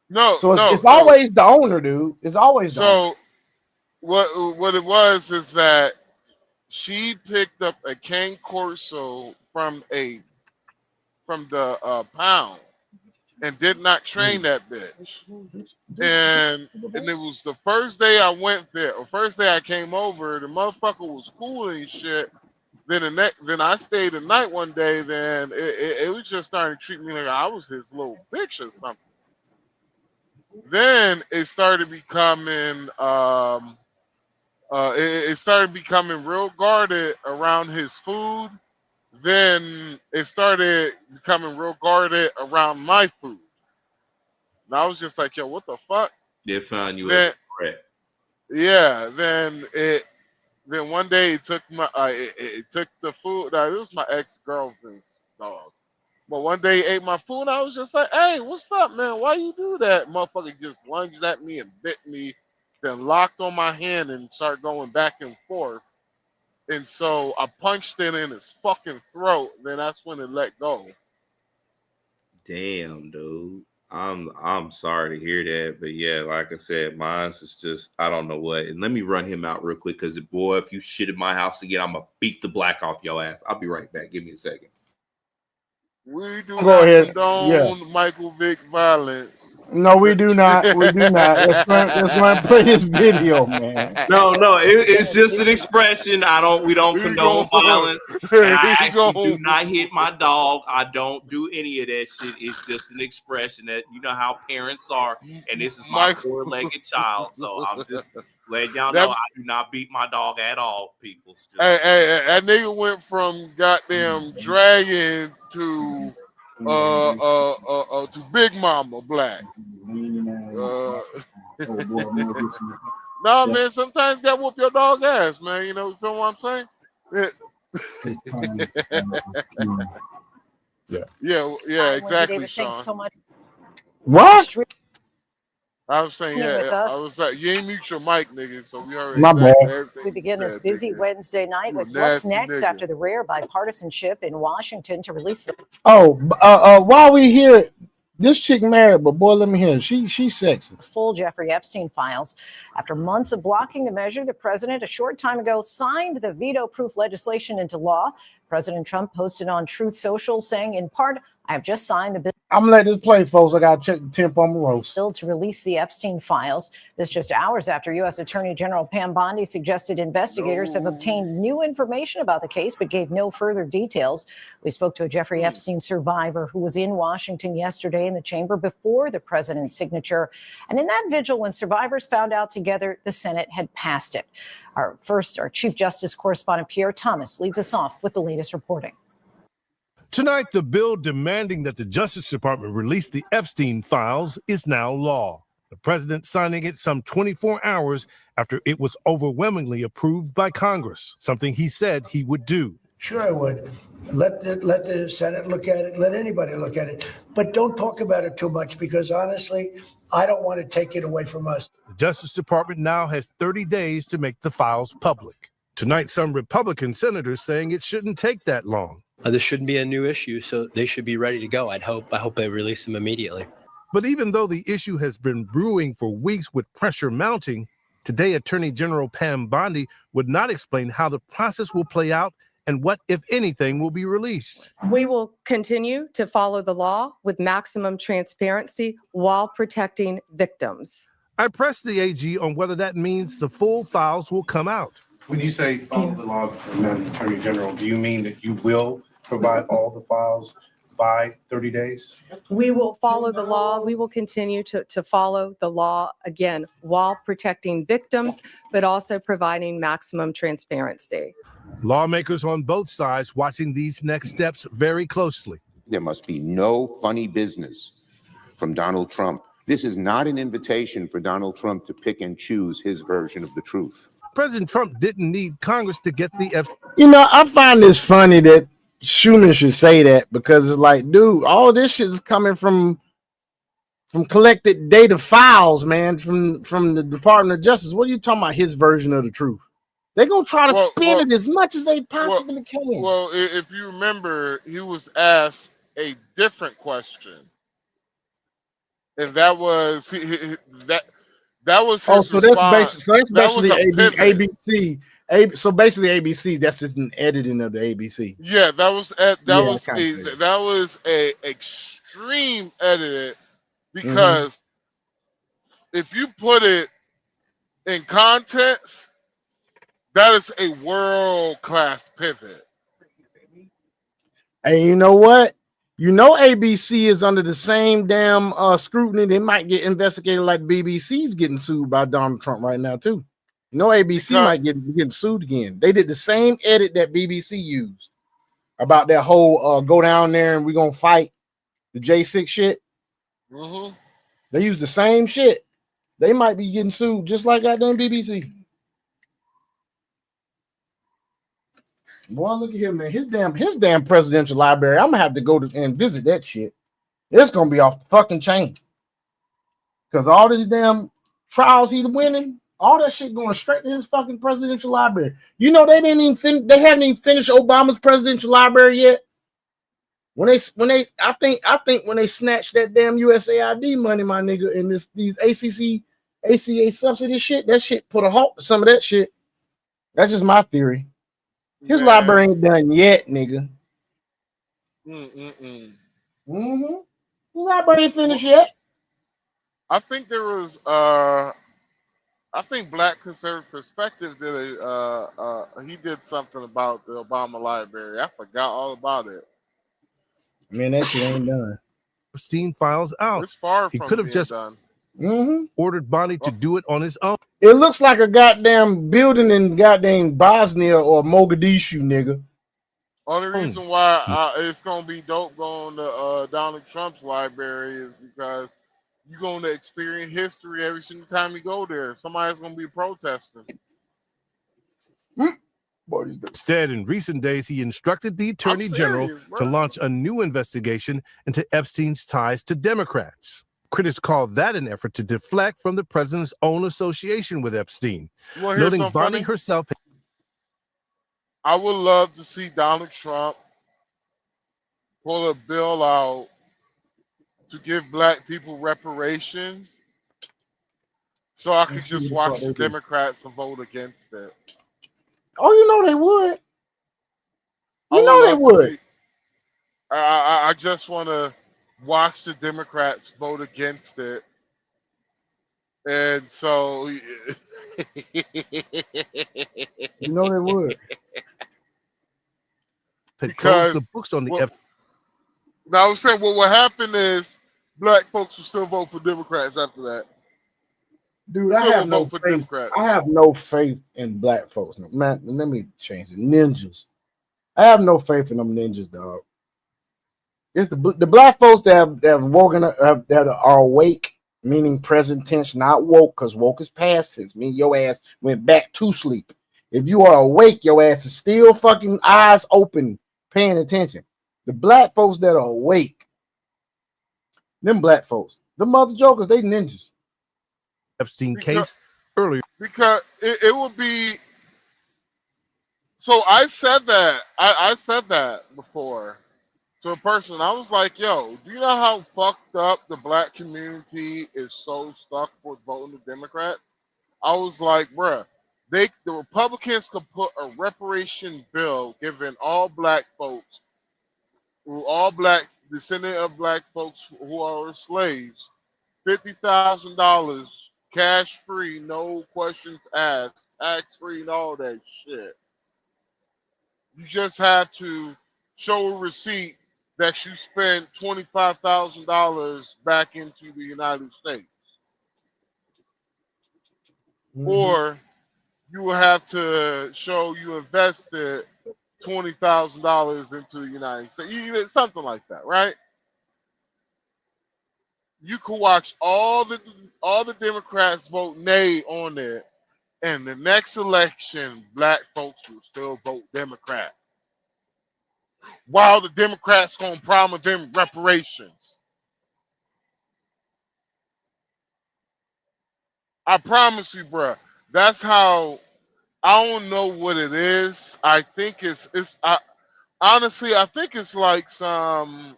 It's always the owner, dude. It's always the owner. What it was is that she picked up a Cane Corso from the pound and did not train that bitch. And it was the first day I went there, or first day I came over, the motherfucker was cool and shit. Then I stayed the night one day, then it was just starting to treat me like I was his little bitch or something. Then it started becoming real guarded around his food. Then it started becoming real guarded around my food. And I was just like, yo, what the fuck? They found you as a threat. Yeah, then one day it took it took the food. Now, it was my ex-girlfriend's dog. But one day he ate my food, and I was just like, hey, what's up, man? Why you do that? Motherfucker just lunged at me and bit me, then locked on my hand and started going back and forth. And so I punched it in his fucking throat. Then that's when it let go. Damn, dude. I'm sorry to hear that, but yeah, like I said, mine's is just I don't know what. And let me run him out real quick because boy, if you shit in my house again, I'm gonna beat the black off your ass. I'll be right back. Give me a second. We do Go not ahead. Yeah. condone Michael Vick violence. No, we do not. We do not. Let's go and play this video, man. No, it's just an expression. We don't condone violence, and I actually do not hit my dog. I don't do any of that shit. It's just an expression that you know how parents are, and this is my four-legged child. So I'm just letting y'all know I do not beat my dog at all, people. Hey, that nigga went from goddamn dragon to Big Mama Black. No, man, sometimes you gotta whoop your dog ass, man. You know, you feel what I'm saying? Yeah, exactly, Davis, Sean. thanks so much. What? I was saying, Being with us. I was like, you ain't mute your mic, nigga, so we already My bad. everything We begin you this said, busy nigga. Wednesday night You with a what's nasty next nigga. after the rare bipartisanship in Washington to release the Oh, while we here, this chick married, but boy, let me hear. She's sexy. full Jeffrey Epstein files. After months of blocking the measure, the president a short time ago signed the veto-proof legislation into law. President Trump posted on Truth Social saying, in part, I have just signed the bill. I'm gonna let this play, folks. I gotta check the temp on the roast. Bill to release the Epstein files. This just hours after U.S. Attorney General Pam Bondi suggested investigators have obtained new information about the case, but gave no further details. We spoke to a Jeffrey Epstein survivor who was in Washington yesterday in the chamber before the president's signature. And in that vigil, when survivors found out together the Senate had passed it. Our Chief Justice correspondent Pierre Thomas leads us off with the latest reporting. Tonight, the bill demanding that the Justice Department release the Epstein files is now law. The president signing it some 24 hours after it was overwhelmingly approved by Congress, something he said he would do. Sure, I would. Let the Senate look at it. Let anybody look at it. But don't talk about it too much because honestly, I don't want to take it away from us. The Justice Department now has 30 days to make the files public. Tonight, some Republican senators saying it shouldn't take that long. This shouldn't be a new issue, so they should be ready to go. I hope they release them immediately. But even though the issue has been brewing for weeks with pressure mounting, today Attorney General Pam Bondi would not explain how the process will play out and what, if anything, will be released. We will continue to follow the law with maximum transparency while protecting victims. I pressed the AG on whether that means the full files will come out. When you say follow the law, Madam Attorney General, do you mean that you will provide all the files by 30 days? We will follow the law. We will continue to follow the law, again, while protecting victims, but also providing maximum transparency. Lawmakers on both sides watching these next steps very closely. There must be no funny business from Donald Trump. This is not an invitation for Donald Trump to pick and choose his version of the truth. President Trump didn't need Congress to get the You know, I find this funny that Schumer should say that because it's like, dude, all this shit is coming from collected data files, man, from the Department of Justice. What are you talking about? His version of the truth? They're gonna try to spin it as much as they possibly can. Well, if you remember, he was asked a different question, and that was that was his so response. that's That was basically a pivot. ABC. So basically, ABC. That's just an editing of the ABC. Yeah, that was kinda. that was a extreme edit because if you put it in context, that is a world-class pivot. And you know what? You know ABC is under the same damn scrutiny. They might get investigated like BBC's getting sued by Donald Trump right now too. You know ABC might get sued again. They did the same edit that BBC used about that whole go down there and we're gonna fight the J6 shit. They used the same shit. They might be getting sued just like that damn BBC. Boy, look at him, man. His damn presidential library. I'm gonna have to go and visit that shit. It's gonna be off the fucking chain. Because all these damn trials he's winning, all that shit going straight to his fucking presidential library. You know, they haven't even finished Obama's presidential library yet. I think when they snatched that damn USAID money, my nigga, and these ACA subsidy shit, that shit put a halt to some of that shit. That's just my theory. His library ain't done yet, nigga. Mm-mm-mm. Mm-hmm. His library ain't finished yet. I think there was I think Black Conservative Perspective did he did something about the Obama Library. I forgot all about it. Man, that shit ain't done. Epstein files out. It's far He from could have being just done. ordered Bonnie to do it on his own. It looks like a goddamn building in goddamn Bosnia or Mogadishu, nigga. Only reason why it's gonna be dope going to Donald Trump's library is because you're gonna experience history every single time you go there. Somebody's gonna be protesting. Instead, in recent days, he instructed the Attorney General to launch a new investigation into Epstein's ties to Democrats. Critics call that an effort to deflect from the president's own association with Epstein, noting Bonnie herself. I would love to see Donald Trump pull a bill out to give black people reparations so I could just watch the Democrats and vote against it. Oh, you know they would. You know they would. I just want to watch the Democrats vote against it. And so You know they would. Because the books on the now I was saying, well, what happened is black folks will still vote for Democrats after that. Dude, I have no faith. I have no faith in black folks. No, man, let me change it. Ninjas. I have no faith in them ninjas, dog. It's the black folks that have woken up, that are awake, meaning present tense, not woke, because woke is past tense. Meaning your ass went back to sleep. If you are awake, your ass is still fucking eyes open, paying attention. The black folks that are awake, them black folks, the mother jokers, they ninjas. Epstein case earlier. Because it would be. So I said that. I said that before to a person. I was like, yo, do you know how fucked up the black community is so stuck with voting the Democrats? I was like, bruh, the Republicans could put a reparation bill giving all black folks, descendant of black folks who are slaves, $50,000 cash free, no questions asked, tax free, and all that shit. You just have to show a receipt that you spent $25,000 back into the United States. Or you will have to show you invested $20,000 into the United States. Something like that, right? You could watch all the Democrats vote nay on it, and the next election, black folks will still vote Democrat. While the Democrats gonna promise them reparations. I promise you, bruh. That's how. I don't know what it is. I think honestly, I think it's like some.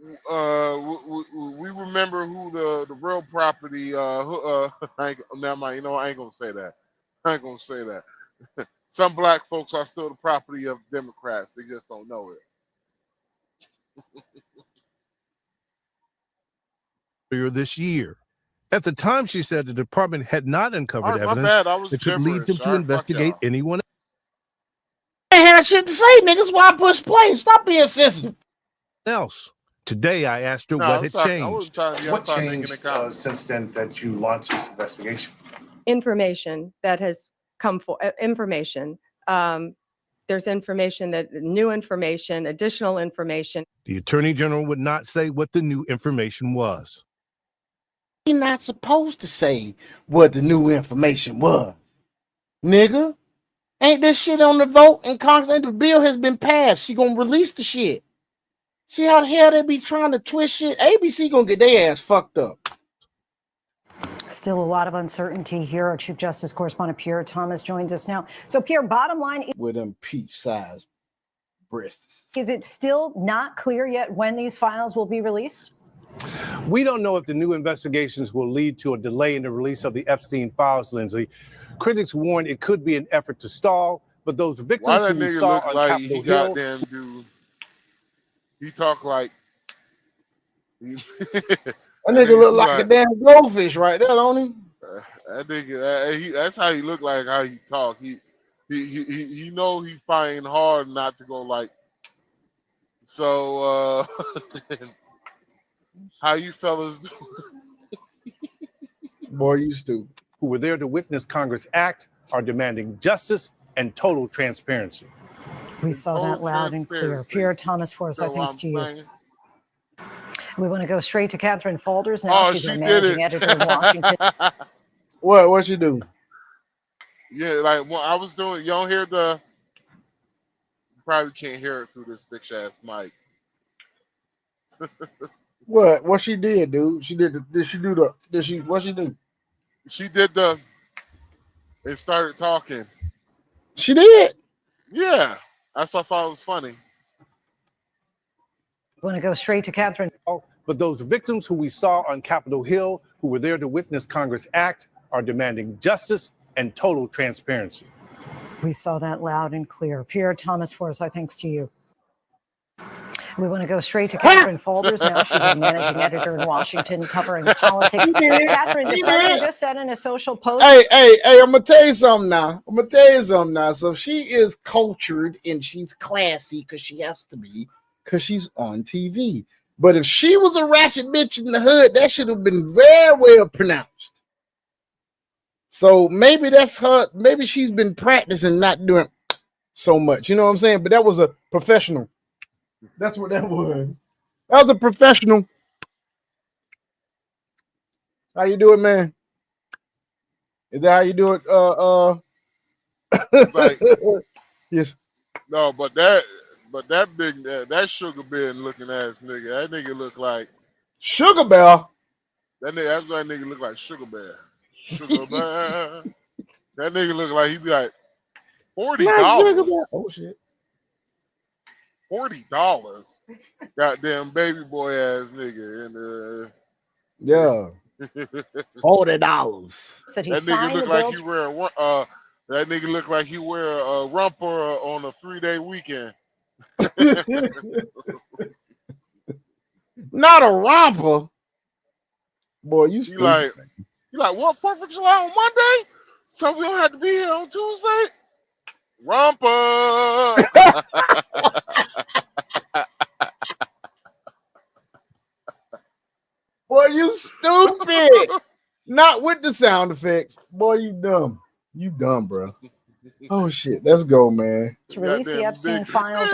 We remember who the real property. Never mind. You know, I ain't gonna say that. I ain't gonna say that. Some black folks are still the property of Democrats. They just don't know it. Earlier this year. At the time, she said the department had not uncovered My evidence bad, I was that could lead them gibberish. to All right, fuck investigate y'all. anyone I ain't had shit to say, niggas. Why I push play? Stop being sensitive. else. Today, I asked her No, what had changed. What changed since then that you launched this investigation? Information that has come for information. There's information new information, additional information. The Attorney General would not say what the new information was. You're not supposed to say what the new information was, nigga. Ain't this shit on the vote in Congress? The bill has been passed. She gonna release the shit. See how the hell they be trying to twist shit? ABC gonna get their ass fucked up. Still a lot of uncertainty here. Our Chief Justice correspondent Pierre Thomas joins us now. So, Pierre, bottom line, with them peach-sized breasts. Is it still not clear yet when these files will be released? We don't know if the new investigations will lead to a delay in the release of the Epstein files, Lindsay. Critics warn it could be an effort to stall, but those Why victims who that we nigga saw look on like Capitol he Hill. goddamn do? He talk like. That nigga look like a damn goldfish right there, don't he? That nigga, that's how he look like. How he talk. He know he fighting hard not to go like. So how you fellas do? Boy, you stupid. Who were there to witness Congress act are demanding justice and total transparency. We saw that loud and clear. Pierre Thomas Forsyth, thanks to you. We want to go straight to Catherine Faulders now. Oh, She's she our did managing it. editor in Washington. What she do? Yeah, like when I was doing. You don't hear the. You probably can't hear it through this bitch ass mic. What she did, dude? She did. What she do? She did the. It started talking. She did. Yeah, that's what I thought was funny. We want to go straight to Catherine. But those victims who we saw on Capitol Hill, who were there to witness Congress act, are demanding justice and total transparency. We saw that loud and clear. Pierre Thomas Forsyth, thanks to you. We want to go straight to Catherine Faulders now. She's our managing editor in Washington, covering politics. Catherine, the president just said in a social post. Hey, I'm gonna tell you something now. So she is cultured and she's classy because she has to be, because she's on TV. But if she was a ratchet bitch in the hood, that should have been very well pronounced. So maybe that's her. Maybe she's been practicing not doing so much. You know what I'm saying? But that was a professional. That's what that was. That was a professional. How you doing, man? Is that how you do it? It's like, yes. No, but that big that sugar bear looking ass nigga. That nigga look like Sugar Bear. That nigga. That's why that nigga look like Sugar Bear. Sugar Bear. That nigga look like he be like $40. Oh shit. $40. Goddamn baby boy ass nigga. And yeah. $40. That nigga look like he wear that nigga look like he wear a romper on a 3-day weekend. Not a romper. Boy, you stupid. You like what? 4th of July on Monday? So we don't have to be here on Tuesday? Romper. Boy, you stupid. Not with the sound effects. Boy, you dumb. You dumb, bro. Oh shit. Let's go, man. To release the Epstein files.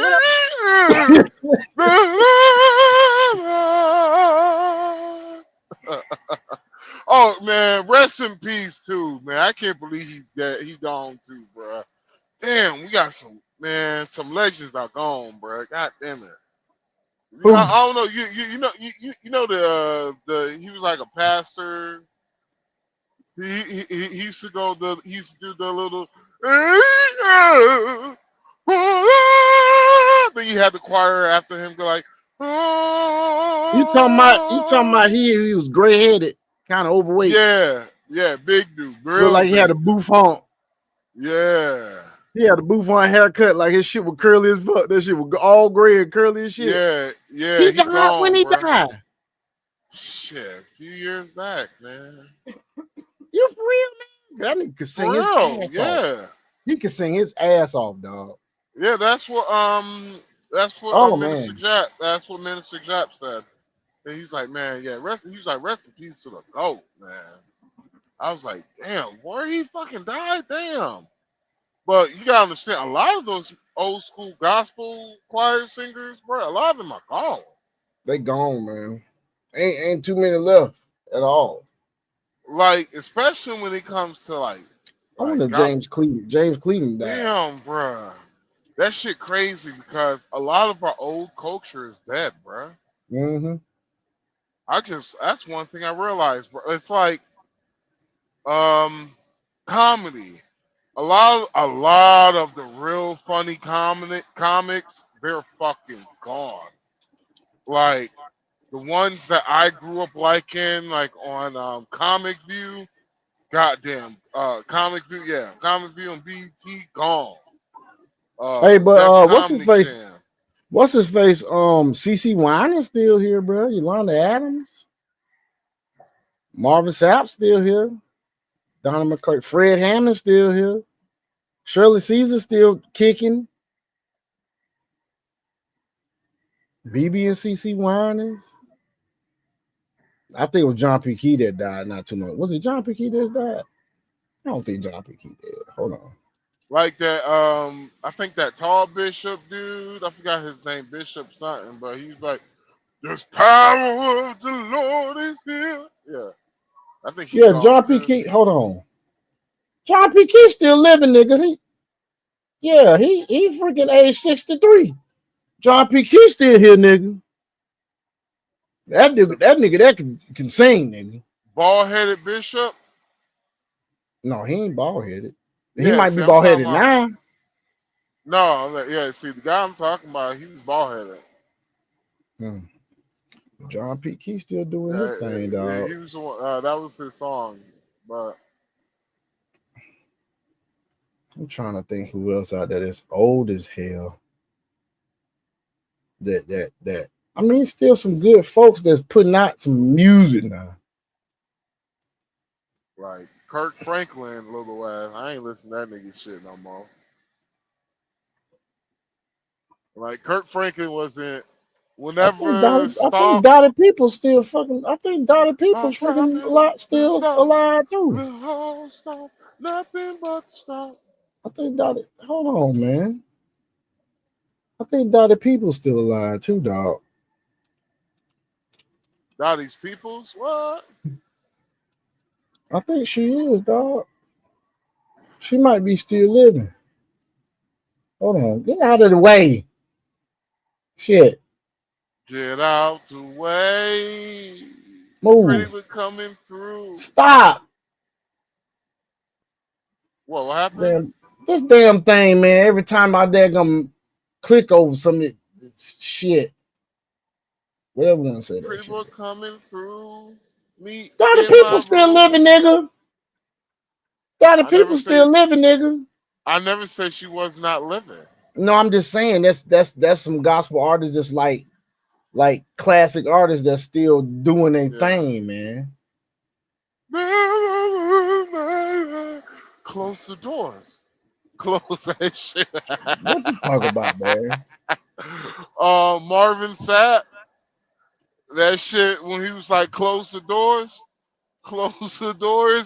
Oh man, rest in peace too, man. I can't believe he gone too, bro. Damn, we got some legends are gone, bro. God damn it. I don't know. You know the he was like a pastor. He used to do the little. Then you had the choir after him go like. You talking about he was gray headed, kind of overweight. Yeah, big dude. Looked like he had a bouffant. Yeah. He had a bouffant haircut, like his shit was curly as fuck. That shit was all gray and curly as shit. Yeah. He died gone, when he bro. died. Shit, a few years back, man. You for real, man? That nigga could sing his ass off. He could sing his ass off, dog. Yeah, that's what Minister Japp said. And he's like, man, he was like, rest in peace to the GOAT, man. I was like, damn, where he fucking died? Damn. But you gotta understand, a lot of those old school gospel choir singers, bro, a lot of them are gone. They gone, man. Ain't too many left at all. Like, especially when it comes to like I wonder James Cleveland died. Damn, bro. That shit crazy because a lot of our old culture is dead, bro. Mm-hmm. That's one thing I realized, bro. It's like comedy. A lot of the real funny comics, they're fucking gone. Like the ones that I grew up liking, like on Comic View, goddamn, Comic View, yeah, Comic View and BT gone. Hey, but Def what's his Comedy face? Jam. What's his face? CC Wine is still here, bro. Yolanda Adams, Marvin Sapp still here. Donna McCarthy, Fred Hammond still here. Shirley Caesar still kicking. BB and CC Winans. I think it was John P. Key that died not too much. Was it John P. Key that died? I don't think John P. Key did. Hold on. Like that, I think that tall bishop dude, I forgot his name, Bishop something, but he's like, "This power of the Lord is here." Yeah, I think he's Yeah, gone John P. too. Key. Hold on. John P. Key still living, nigga. He freaking age 63. John P. Key still here, nigga. That nigga that can sing, nigga. Bald-headed bishop. No, he ain't bald headed. He Yeah, might see, be I'm bald talking headed about. now. No, yeah, see, the guy I'm talking about, he was bald-headed. John P. Key still doing his thing, Yeah, dog. he was the one, that was his song, but I'm trying to think who else out there that's old as hell. That. I mean, still some good folks that's putting out some music now. like Kirk Franklin, little ass, I ain't listening to that nigga shit no more. Like Kirk Franklin wasn't. I Whenever think stop, Dottie Peoples still fucking. I think Dottie Peoples stop freaking is the still stop, alive too. the whole stop, nothing but stop. I think Dottie. Hold on, man. I think Dottie Peoples still alive too, dog. Dottie's Peoples, what? I think she is, dog. She might be still living. Hold on, get out of the way. Shit, Get out the way. Pretty move. with coming through. Stop. What happened? Damn, this damn thing, man. Every time I daggum click over some shit, whatever one say that Pretty shit. boy coming through. Me Dottie in Peoples my still room. living, nigga. Dottie Peoples still living, nigga. I never said she was not living. No, I'm just saying that's some gospel artists that's like classic artists that's still doing their thing, man. Close the doors. Close that shit. What you talk about, man? Marvin Sapp. That shit when he was like, close the doors,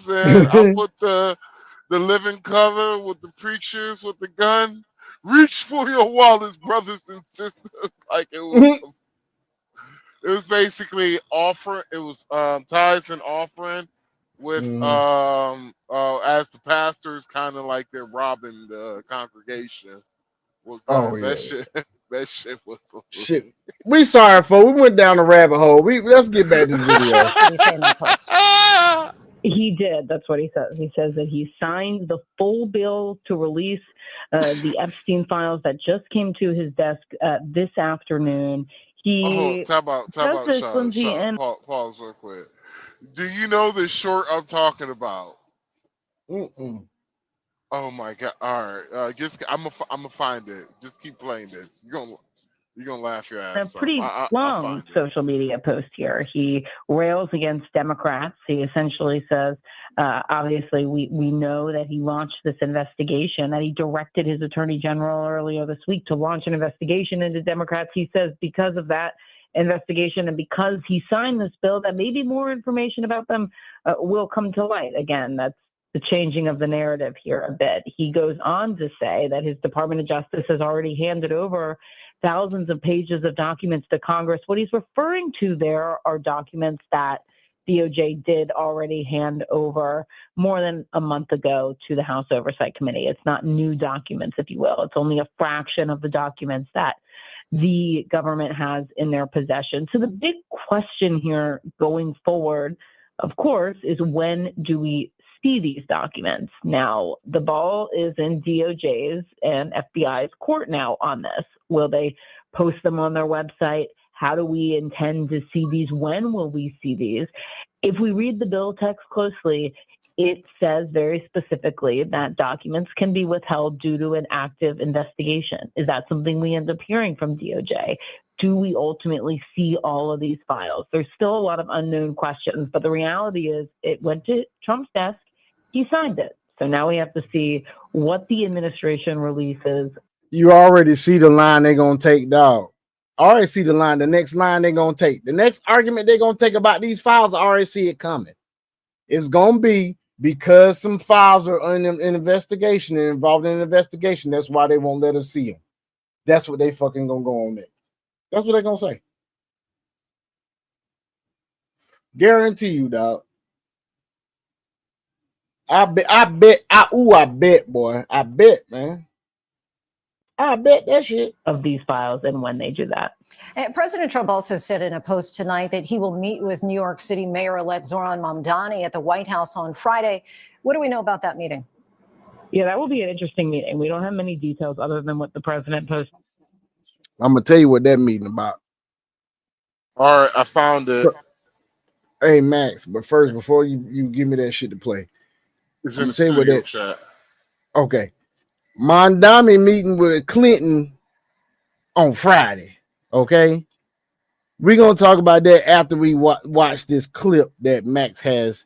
and I put the living color with the preachers with the gun. Reach for your wallets, brothers and sisters. Like it was basically offering. It was tithes and offering with as the pastors kind of like they're robbing the congregation with guns. Oh yeah. That shit was Shit. We sorry, folks. We went down the rabbit hole. Let's get back to the video. That's what he's saying in the post. He did. That's what he says. He says that he signed the full bill to release the Epstein files that just came to his desk this afternoon. He talk about this, Sean. Lindsay, and Pause real quick. Do you know the short I'm talking about? Mm-mm. Oh my god! All right, just I'm gonna find it. Just keep playing this. You're gonna laugh your a ass off. pretty I'll long find it. social media post here. He rails against Democrats. He essentially says, obviously, we know that he launched this investigation, that he directed his attorney general earlier this week to launch an investigation into Democrats. He says because of that investigation and because he signed this bill, that maybe more information about them will come to light. Again, that's the changing of the narrative here a bit. He goes on to say that his Department of Justice has already handed over thousands of pages of documents to Congress. What he's referring to there are documents that DOJ did already hand over more than a month ago to the House Oversight Committee. It's not new documents, if you will. It's only a fraction of the documents that the government has in their possession. So the big question here going forward, of course, is when do we see these documents. Now, the ball is in DOJ's and FBI's court now on this. Will they post them on their website? How do we intend to see these? When will we see these? If we read the bill text closely, it says very specifically that documents can be withheld due to an active investigation. Is that something we end up hearing from DOJ? Do we ultimately see all of these files? There's still a lot of unknown questions, but the reality is it went to Trump's desk, he signed it. So now we have to see what the administration releases. You already see the line they're going to take, dog. I already see the line. The next line they're going to take. The next argument they're going to take about these files, I already see it coming. It's going to be because some files are in an investigation and involved in an investigation. That's why they won't let us see them. That's what they fucking going to go on next. That's what they're going to say. Guarantee you, dog. I bet, boy. I bet, man. I bet that shit. Of these files and when they do that. And President Trump also said in a post tonight that he will meet with New York City Mayor-elect Zohran Mamdani at the White House on Friday. What do we know about that meeting? Yeah, that will be an interesting meeting. We don't have many details other than what the president posted. I'm going to tell you what that meeting about. All right, I found it. So, hey, Max, but first, before you give me that shit to play. It's in the studio chat. Okay. Mamdani meeting with Clinton on Friday. Okay. We're going to talk about that after we watch this clip that Max has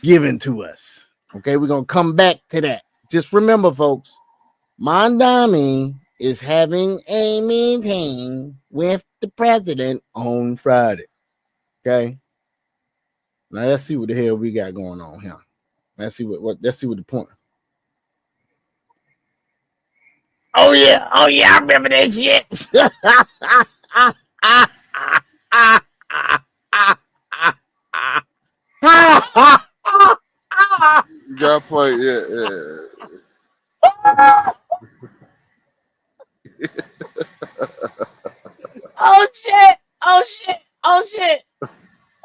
given to us. Okay. We're going to come back to that. Just remember, folks, Mamdani is having a meeting with the president on Friday. Okay. Now let's see what the hell we got going on here. Let's see what the point. Oh yeah, I remember that shit. You gotta play, yeah. Oh shit.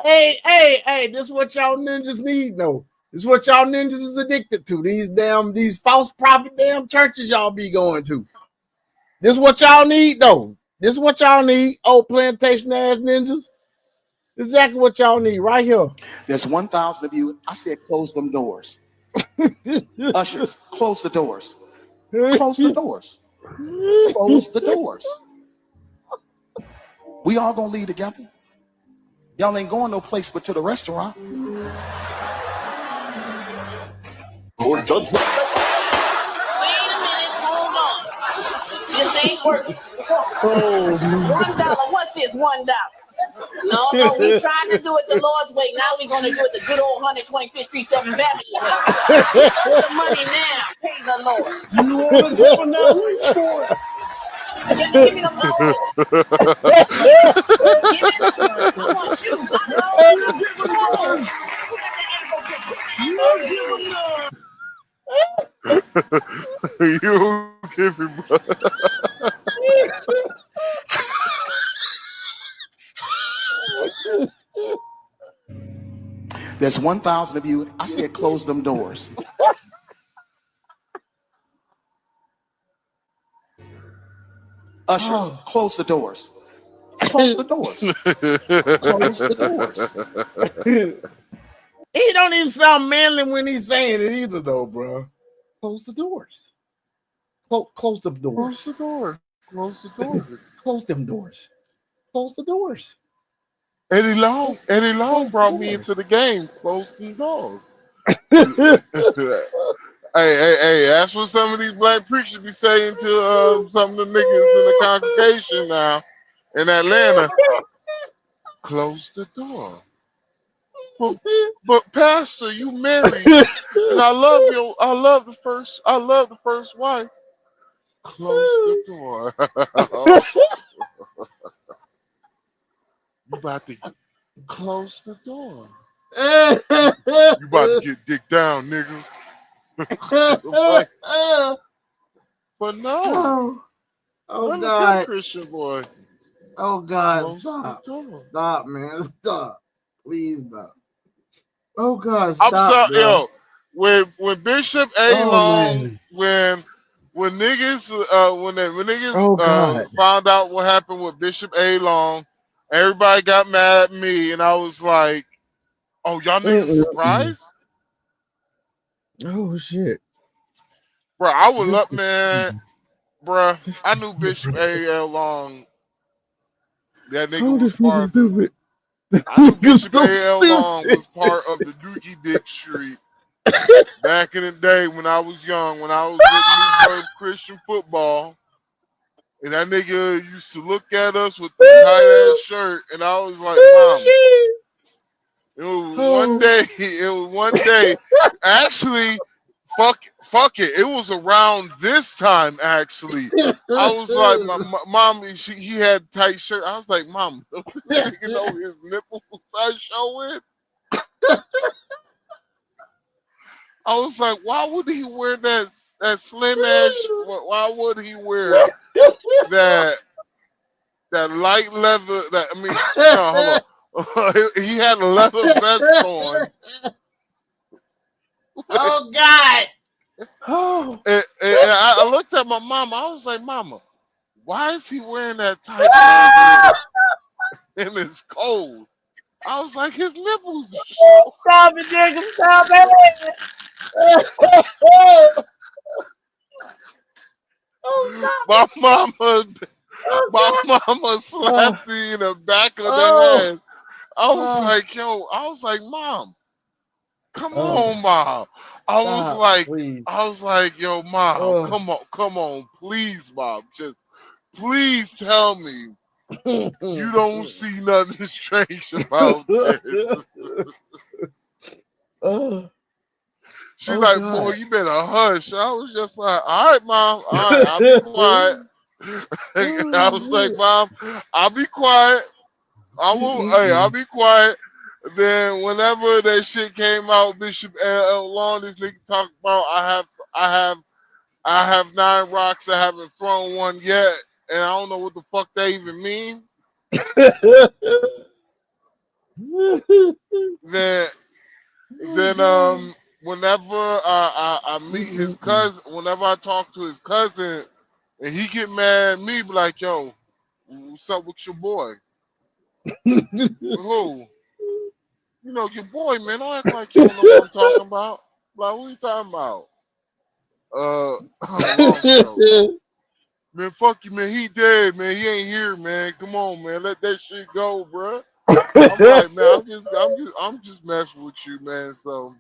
Hey, this is what y'all ninjas need, though. This is what y'all ninjas is addicted to. These false prophet damn churches y'all be going to. This is what y'all need, though. This is what y'all need, old plantation ass ninjas. Exactly what y'all need right here. There's 1,000 of you. I said close them doors. Ushers, close the doors. Close the doors. Close the doors. We all gonna leave together. Y'all ain't going no place but to the restaurant. For judgment. Wait a minute, hold on. This ain't working. $1. What's this? $1. No, we tried to do it the Lord's way. Now we're gonna do it the good old 125th Street 7th Avenue way. Get the money now. Praise the Lord. You want to go now? Reach for it. Give me the phone. Give me the I want shoes. You give me There's 1,000 of you. I said close them doors. Ushers, close the doors. Close the doors. Close the doors. He don't even sound manly when he's saying it either, though, bro. Close the doors. Close the doors. Close the door. Close the doors. Close them doors. Close the doors. Eddie Long brought me into the game. Close the doors. Hey, that's what some of these black preachers be saying to some of the niggas in the congregation now in Atlanta. Close the door. But Pastor, you married, and I love the first wife. Close the door. You about to close the door. You about to get dick down, nigga. Like, but no. Oh I'm a God, good Christian boy. Oh God, Close stop. the door. Stop, man. Stop. Please stop. Oh God, I'm stop, sorry, bro. yo. When Bishop A. Oh Long, man. when niggas Oh God. found out what happened with Bishop A. Long, everybody got mad at me, and I was like, "Oh, y'all niggas surprised?" Oh shit. Bro, I would This love, man, bro. I knew Bishop is A. Long. That nigga oh, was this nigga part of the. stupid. I knew Nigga Bishop so A. Long stupid. was part of the Dookie Dick Street back in the day when I was young, when I was with New Birth Christian Football. And that nigga used to look at us with the tight ass shirt, and I was like, "Mom, it was one Oh. day. It was one day. Actually, fuck it. It was around this time. Actually, I was like, Mom, he had tight shirt. I was like, Mom, don't this nigga know his nipples are showing?" I was like, why would he wear that slim ass? Why would he wear that light leather? That I mean, no, hold on. He had a leather vest on. Oh God. Oh. And I looked at my mama. I was like, Mama, why is he wearing that tight jacket and it's cold? I was like, his nipples. Stop it, nigga. Stop it. Oh, My stop mama, it. my Oh, mama slapped me in the back of the oh, head. I was oh, like, Mom, come oh, on, Mom. stop, please. I was like, yo, Mom, Oh. come on, please, Mom, just please tell me you don't see nothing strange about this. Oh, She's oh like, boy, God. you better hush. I was just like, all right, Mom, all right, I'll be quiet. I was like, Mom, I'll be quiet. I'll be quiet. Then whenever that shit came out, Bishop L. Long, this nigga talked about I have 9 rocks. I haven't thrown one yet, and I don't know what the fuck they even mean. then whenever I meet his cousin, whenever I talk to his cousin, and he get mad at me, be like, yo, what's up with your boy? Who? You know, your boy, man. Don't act like you don't know what I'm talking about. Like, what are you talking about? Long show. Man, fuck you, man. He dead, man. He ain't here, man. Come on, man. Let that shit go, bro. I'm like, man, I'm just messing with you, man. So,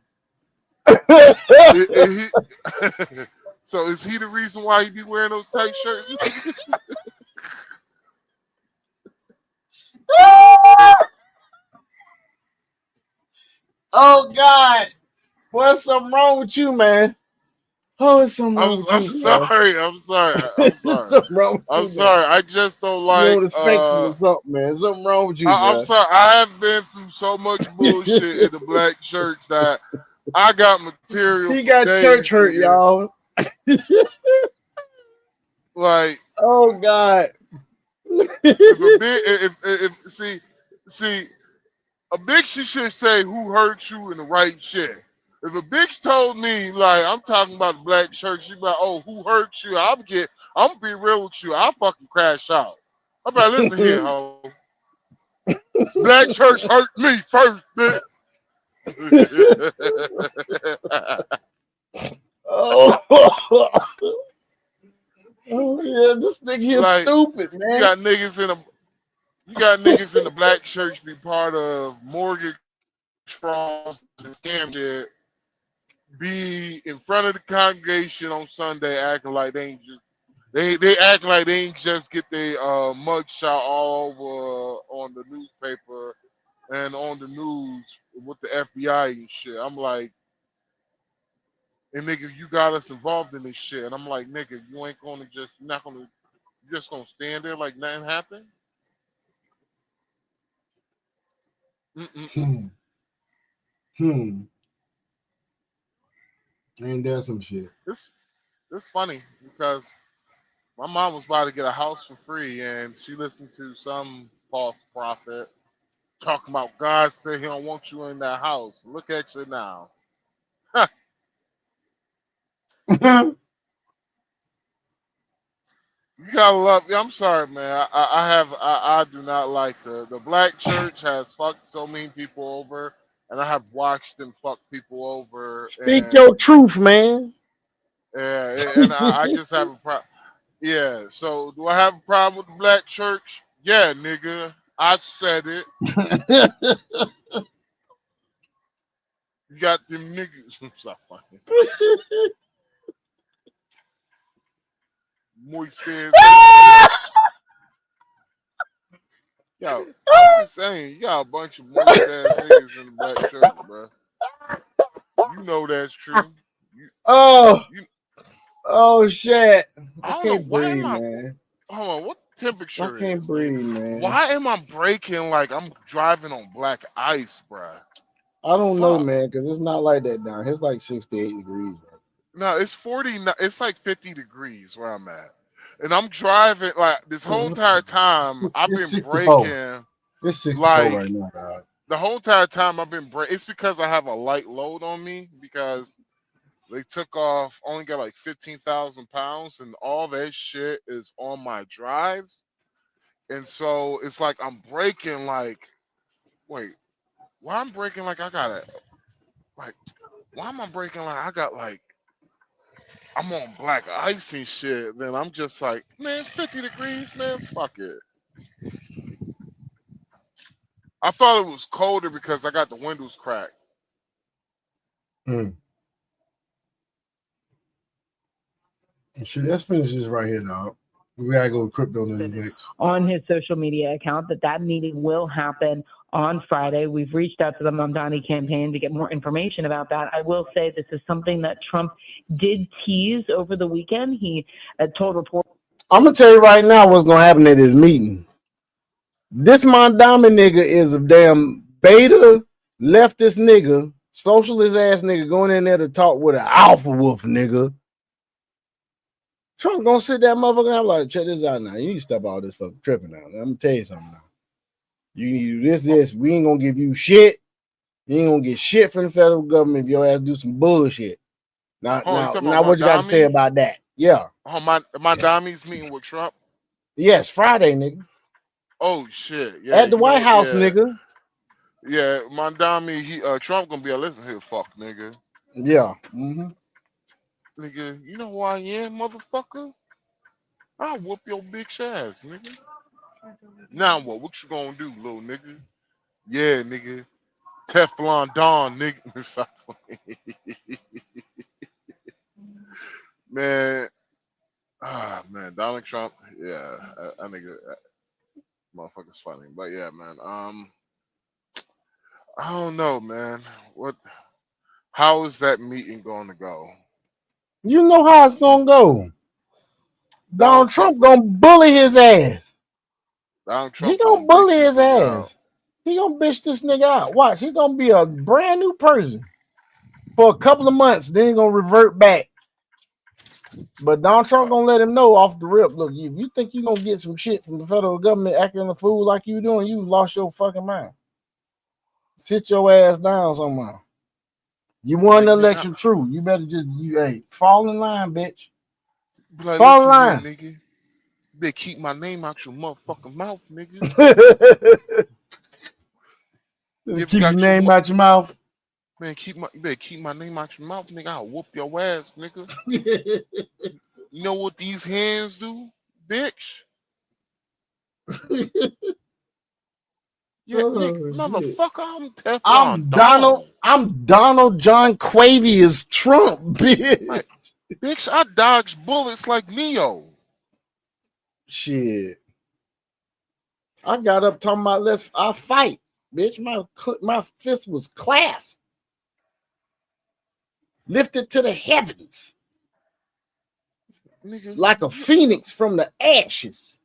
so is he the reason why he be wearing those tight shirts? Oh God. What's something wrong with you, man? Oh, it's something wrong with you, I'm sorry. I'm sorry. something wrong with I'm you, man. sorry. I just don't You like. on the spectrum or something, man. Something wrong with you, I'm bro. sorry. I have been through so much bullshit in the black church that I got material He for got church days, hurt, nigga. y'all. Like, oh God. see, a bitch should say who hurt you in the right shit. If a bitch told me, like, I'm talking about the black church, she'd be like, oh, who hurt you? I'm gonna be real with you. I'll fucking crash out. I'm like, listen here, ho. Black church hurt me first, bitch. Oh. Oh yeah, this nigga here Like, stupid, man. you got niggas in the black church be part of mortgage frauds and scam shit, be in front of the congregation on Sunday acting like they ain't just they act like they ain't just get their mug shot all over on the newspaper and on the news with the FBI and shit. I'm like, and nigga, you got us involved in this shit. And I'm like, nigga, you ain't gonna just you just gonna stand there like nothing happened? Mm-mm. Ain't that some shit? It's funny because my mom was about to get a house for free and she listened to some false prophet Talking about God said he don't want you in that house. Look at you now. You gotta love. Yeah, I'm sorry, man. I do not like the black church has fucked so many people over, and I have watched them fuck people over. Speak your truth, man. And I just have a problem. Yeah. So do I have a problem with the black church? Yeah, nigga. I said it. You got them niggas. Stop fucking. Moist ass. Yo, I'm just saying, you got a bunch of moist ass niggas in the black church, bro. You know that's true. Oh shit! I don't can't know why breathe, am I. man. Hold on, what temperature I can't is, breathe, nigga? man. Why am I breaking like I'm driving on black ice, bro? I don't know, man, because it's not like that down here. It's like 68 degrees. Right? No, it's 40. It's like 50 degrees where I'm at, and I'm driving like this whole entire time. I've It's been 64. breaking. It's 64 Like right now, dog. the whole entire time I've been breaking. It's because I have a light load on me because they took off. Only got like 15,000 pounds, and all that shit is on my drives. And so it's like I'm breaking like, wait, why I'm breaking like I got it? Like, why am I breaking like I got like I'm on black ice and shit? Then I'm just like, man, 50 degrees, man, fuck it. I thought it was colder because I got the windows cracked. Shit, let's finish this right here, dog. We gotta go to crypto news next. On his social media account that meeting will happen on Friday. We've reached out to the Mamdani campaign to get more information about that. I will say this is something that Trump did tease over the weekend. He told reporters. I'm gonna tell you right now what's gonna happen at this meeting. This Mondami nigga is a damn beta leftist nigga, socialist ass nigga going in there to talk with an alpha wolf nigga. Trump gonna sit that motherfucker and I'm like, check this out now. You need to stop all this fucking tripping now. I'm gonna tell you something now. You need to do this. We ain't gonna give you shit. You ain't gonna get shit from the federal government if your ass do some bullshit. Now what you got to say about that? Yeah. Oh, Mondami's meeting with Trump. Yes, Friday, nigga. Oh shit! Yeah, at the White House, nigga. Yeah, Mondami, Trump gonna be a listen here, fuck, nigga. Yeah. Mm-hmm. Nigga, you know who I am, motherfucker? I'll whoop your bitch ass, nigga. Now what? What you gonna do, little nigga? Yeah, nigga. Teflon Don, nigga. Man. Man, Donald Trump, yeah, I nigga, motherfucker's funny, but yeah, man. I don't know, man. How is that meeting going to go? You know how it's gonna go. Donald Trump gonna bully his ass. Donald Trump he gonna bully his ass. He gonna bitch this nigga out. Watch, he's gonna be a brand new person for a couple of months. Then he gonna revert back. But Donald Trump gonna let him know off the rip. Look, if you think you gonna get some shit from the federal government acting a fool like you doing, you lost your fucking mind. Sit your ass down somewhere. You won the election, true. You better just fall in line, bitch. Like, fall in line, nigga. You better keep my name out your motherfucking mouth, nigga. Keep your name out your mouth. Man, you better keep my name out your mouth, nigga. I'll whoop your ass, nigga. You know what these hands do, bitch? Yeah, nigga, motherfucker, I'm Teflon. I'm Donald John Quavius Trump, bitch. Like, bitch, I dodge bullets like Neo. Shit. I got up talking about I fight, bitch. My fist was clasped, lifted to the heavens, nigga, like a phoenix from the ashes.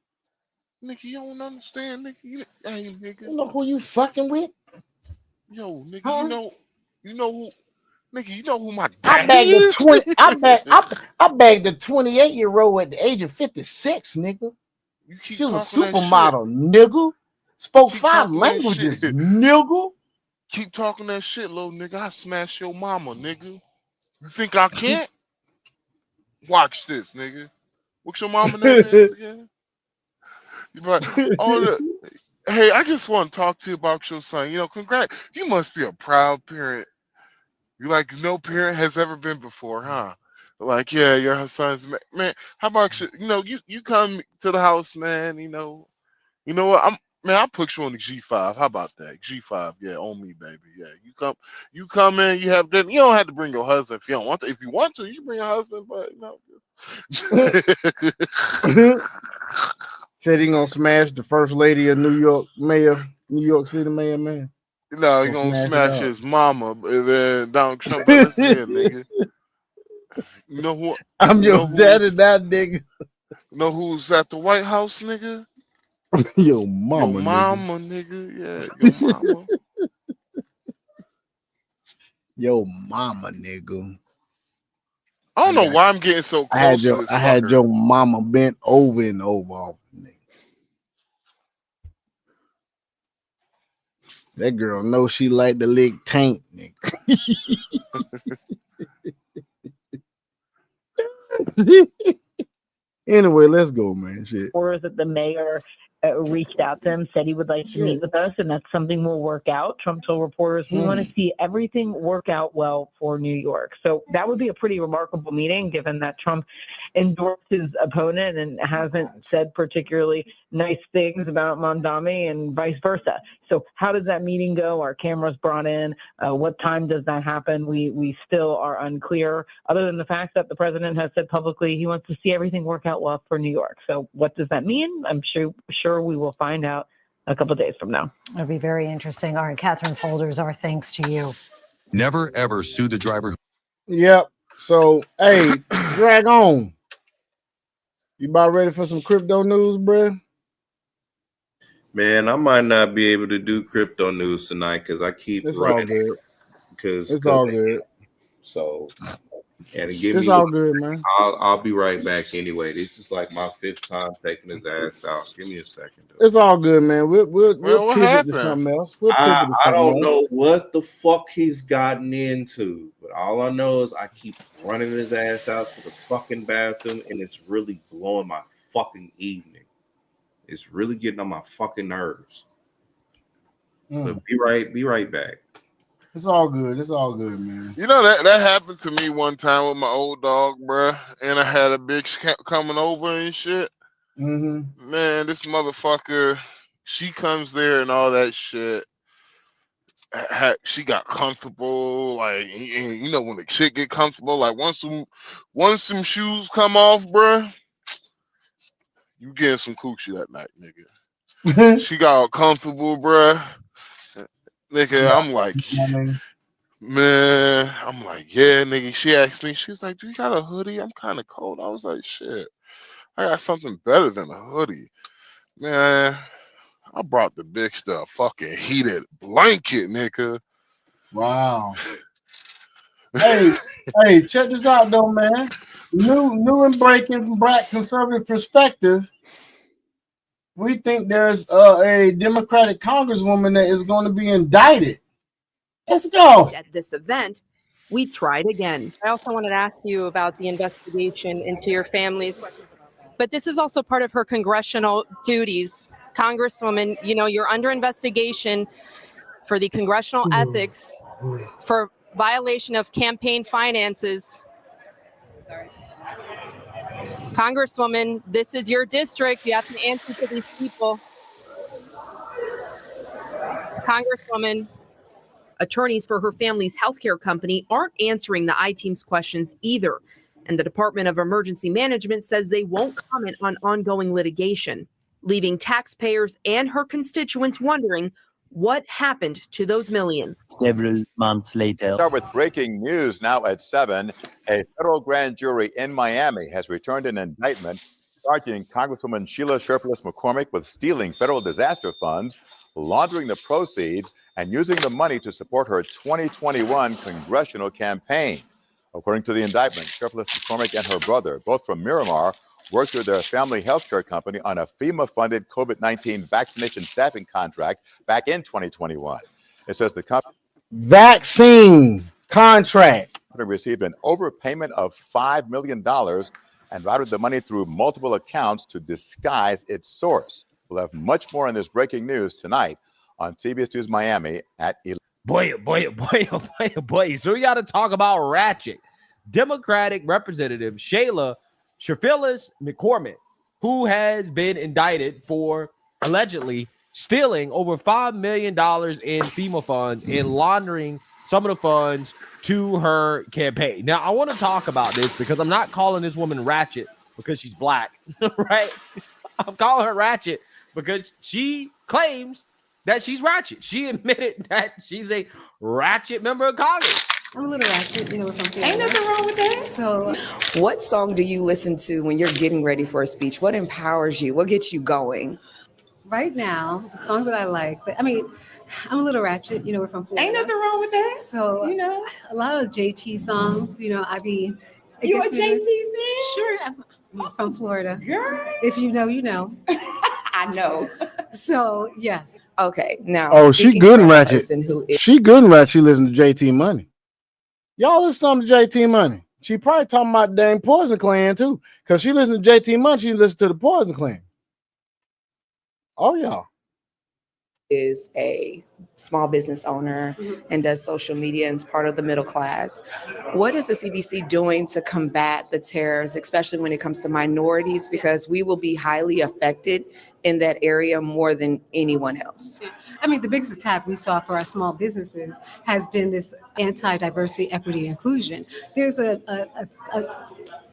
Nigga, you don't understand, nigga. Hey, nigga. You know who you fucking with? Yo, nigga, huh? you know who, nigga, you know who my daddy is? I bagged the 28-year-old at the age of 56, nigga. You keep she was a talking that supermodel, nigga. Spoke Keep 5 talking that languages, shit. nigga. Keep talking that shit, little nigga. I smash your mama, nigga. You think I can't? Watch this, nigga. What's your mama name is again? You like, oh, look. Hey, I just want to talk to you about your son. You know, congrats. You must be a proud parent. You like no parent has ever been before, huh? Like, yeah, your son's man. How about you come to the house, man. You know what? I'll put you on the G5. How about that? G5, yeah, on me, baby. Yeah, you come in, you have dinner. You don't have to bring your husband if you don't want to. If you want to, you bring your husband, but Said he gonna smash the first lady of New York City mayor, man. No, he gonna smash his mama, and then Donald Trump. But listen here, nigga. You know who? I'm your daddy, that nigga. You know who's at the White House, nigga? Your mama, nigga. Yeah, your mama. Your mama, nigga. I don't know why I'm getting so close to this I had fucker. your mama bent over and over. That girl knows she like to lick taint, nigga. Anyway, let's go, man. Shit. Or that the mayor reached out to him, said he would like to meet with us, and that's something we'll work out. Trump told reporters, we want to see everything work out well for New York. So that would be a pretty remarkable meeting, given that Trump endorsed his opponent and hasn't said particularly nice things about Mondami and vice versa. So how does that meeting go? Our cameras brought in. What time does that happen? We still are unclear, other than the fact that the president has said publicly he wants to see everything work out well for New York. So what does that mean? I'm sure we will find out a couple of days from now. It'll be very interesting. All right, Catherine Folders, our thanks to you. Never ever sue the driver. Yep. So, hey, drag on. You about ready for some crypto news, bro? Man, I might not be able to do crypto news tonight because I keep It's running. all good. Because it's all good. So, and give it's me. all good, man. I'll be right back anyway. This is like my 5th time taking his ass out. Give me a second. It's all good, man. We'll what pivot happened? to something else. We'll I pivot to something don't else. know what the fuck he's gotten into, but all I know is I keep running his ass out to the fucking bathroom, and it's really blowing my fucking evening. It's really getting on my fucking nerves. But be right back. It's all good. It's all good, man. You know that happened to me one time with my old dog, bruh, and I had a bitch coming over and shit. Mm-hmm. Man, this motherfucker, she comes there and all that shit. She got comfortable, like, you know, when the shit get comfortable, like once some shoes come off, bruh, you getting some coochie that night, nigga. She got all comfortable, bruh. Nigga, I'm like, man, I'm like, yeah, nigga. She asked me, she was like, do you got a hoodie? I'm kind of cold. I was like, shit, I got something better than a hoodie. Man, I brought the bitch the fucking heated blanket, nigga. Wow. hey, check this out though, man. New and breaking from Black conservative perspective. We think there's a Democratic Congresswoman that is going to be indicted. Let's go. At this event, we tried again. I also wanted to ask you about the investigation into your families, but this is also part of her congressional duties. Congresswoman, you know, you're under investigation for the congressional ethics for violation of campaign finances. Congresswoman, this is your district. You have to answer to these people. Congresswoman. Attorneys for her family's healthcare company aren't answering the I-Team's questions either. And the Department of Emergency Management says they won't comment on ongoing litigation, leaving taxpayers and her constituents wondering what happened to those millions. Several months later. Start with breaking news now at 7. A federal grand jury in Miami has returned an indictment charging Congresswoman Sheila Sherfless McCormick with stealing federal disaster funds, laundering the proceeds, and using the money to support her 2021 congressional campaign. According to the indictment, Sherfless McCormick and her brother, both from Miramar, worked with their family healthcare company on a FEMA-funded COVID-19 vaccination staffing contract back in 2021. It says the company vaccine contract received an overpayment of $5 million and routed the money through multiple accounts to disguise its source. We'll have much more on this breaking news tonight on CBS News Miami at 11. Boy. So we got to talk about ratchet. Democratic Representative Shayla Shafillis McCormick, who has been indicted for allegedly stealing over $5 million in FEMA funds and laundering some of the funds to her campaign. Now, I want to talk about this because I'm not calling this woman ratchet because she's black, right? I'm calling her ratchet because she claims that she's ratchet. She admitted that she's a ratchet member of Congress. I'm a little ratchet, you know, if I'm feeling Ain't nothing wrong with that. So, what song do you listen to when you're getting ready for a speech? What empowers you? What gets you going? right now, the song that I like, but I mean, I'm a little ratchet, you know, we're from Florida. Ain't nothing wrong with that. So, you know, a lot of JT songs, you know, I be. You a JT fan? Sure, I'm from Florida. Girl. If you know, you know. I know. So, yes. Okay, now. Oh, she good and ratchet. Who is- She good and ratchet. She listen to JT Money. Y'all listen to JT Money. She probably talking about dang Poison Clan too, because she listen to JT Money. She listen to the Poison Clan. Oh yeah. Is a small business owner and does social media and is part of the middle class. What is the CBC doing to combat the terrors, especially when it comes to minorities, because we will be highly affected in that area more than anyone else? I mean, the biggest attack we saw for our small businesses has been this anti-diversity, equity, inclusion. There's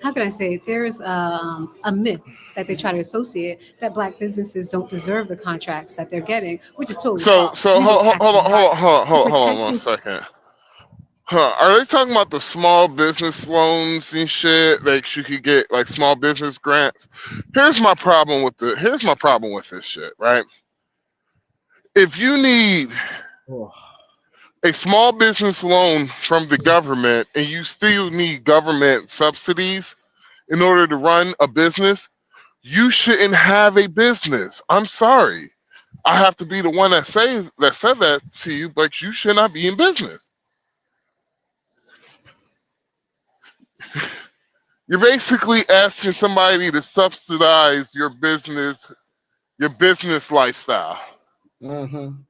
how can I say it? There's a myth that they try to associate that Black businesses don't deserve the contracts that they're getting, which is totally false. So We hold will on actually one protect second. Are they talking about the small business loans and shit that you could get, like small business grants? Here's my problem with this shit, right? If you need a small business loan from the government and you still need government subsidies in order to run a business, you shouldn't have a business. I'm sorry. I have to be the one that said that to you, but you should not be in business. You're basically asking somebody to subsidize your business lifestyle. Mm-hmm.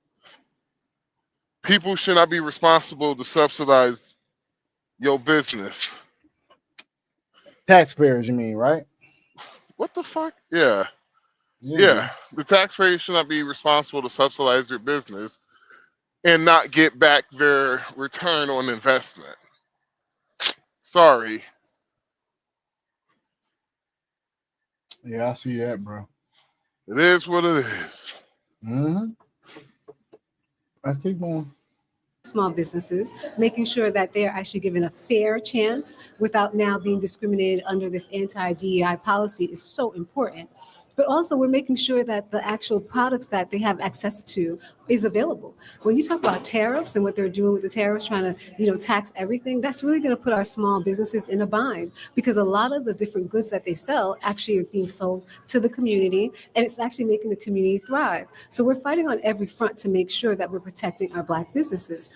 People should not be responsible to subsidize your business. Taxpayers, you mean, right? What the fuck? Yeah. The taxpayers should not be responsible to subsidize their business and not get back their return on investment. Sorry. Yeah, I see that, bro. It is what it is. Mm-hmm. I keep going. small businesses, making sure that they're actually given a fair chance without now being discriminated under this anti-DEI policy is so important. But also we're making sure that the actual products that they have access to is available. When you talk about tariffs and what they're doing with the tariffs, trying to, tax everything, that's really going to put our small businesses in a bind because a lot of the different goods that they sell actually are being sold to the community and it's actually making the community thrive. So we're fighting on every front to make sure that we're protecting our Black businesses.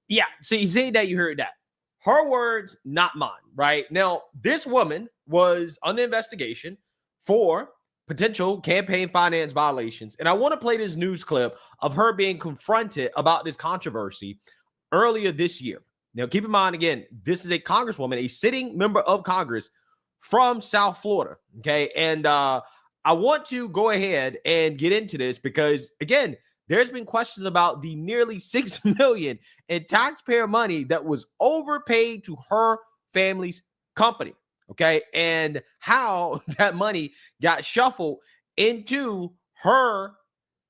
Yeah, so you see that, you heard that. Her words, not mine, right? Now, this woman was under investigation for potential campaign finance violations. And I want to play this news clip of her being confronted about this controversy earlier this year. Now, keep in mind, again, this is a congresswoman, a sitting member of Congress from South Florida, okay? And I want to go ahead and get into this because, again, there's been questions about the nearly $6 million in taxpayer money that was overpaid to her family's company. Okay, and how that money got shuffled into her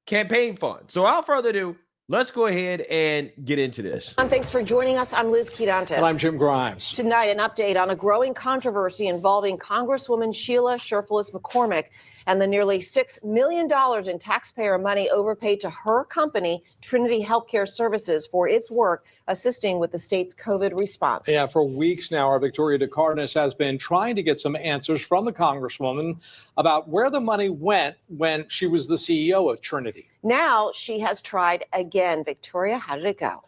campaign fund. So without further ado, let's go ahead and get into this. Thanks for joining us. I'm Liz Quidantes. And I'm Jim Grimes. Tonight, an update on a growing controversy involving Congresswoman Sheila Shurfulis McCormick and the nearly $6 million in taxpayer money overpaid to her company, Trinity Healthcare Services, for its work assisting with the state's COVID response. Yeah, for weeks now, our Victoria DeCardenas has been trying to get some answers from the Congresswoman about where the money went when she was the CEO of Trinity. Now she has tried again. Victoria, how did it go?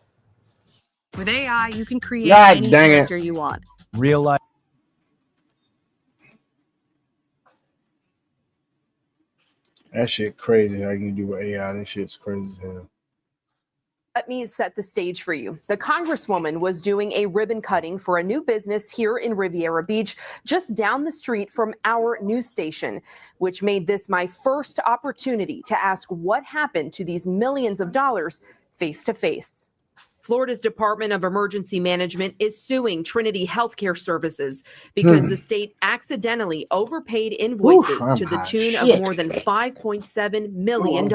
With AI, you can create God any dang it. character you want. Real life. That shit crazy how you can do with AI. That shit's crazy as hell. Let me set the stage for you. The Congresswoman was doing a ribbon cutting for a new business here in Riviera Beach, just down the street from our news station, which made this my first opportunity to ask what happened to these millions of dollars face to face. Florida's Department of Emergency Management is suing Trinity Healthcare Services because the state accidentally overpaid invoices to the tune of more than $5.7 million.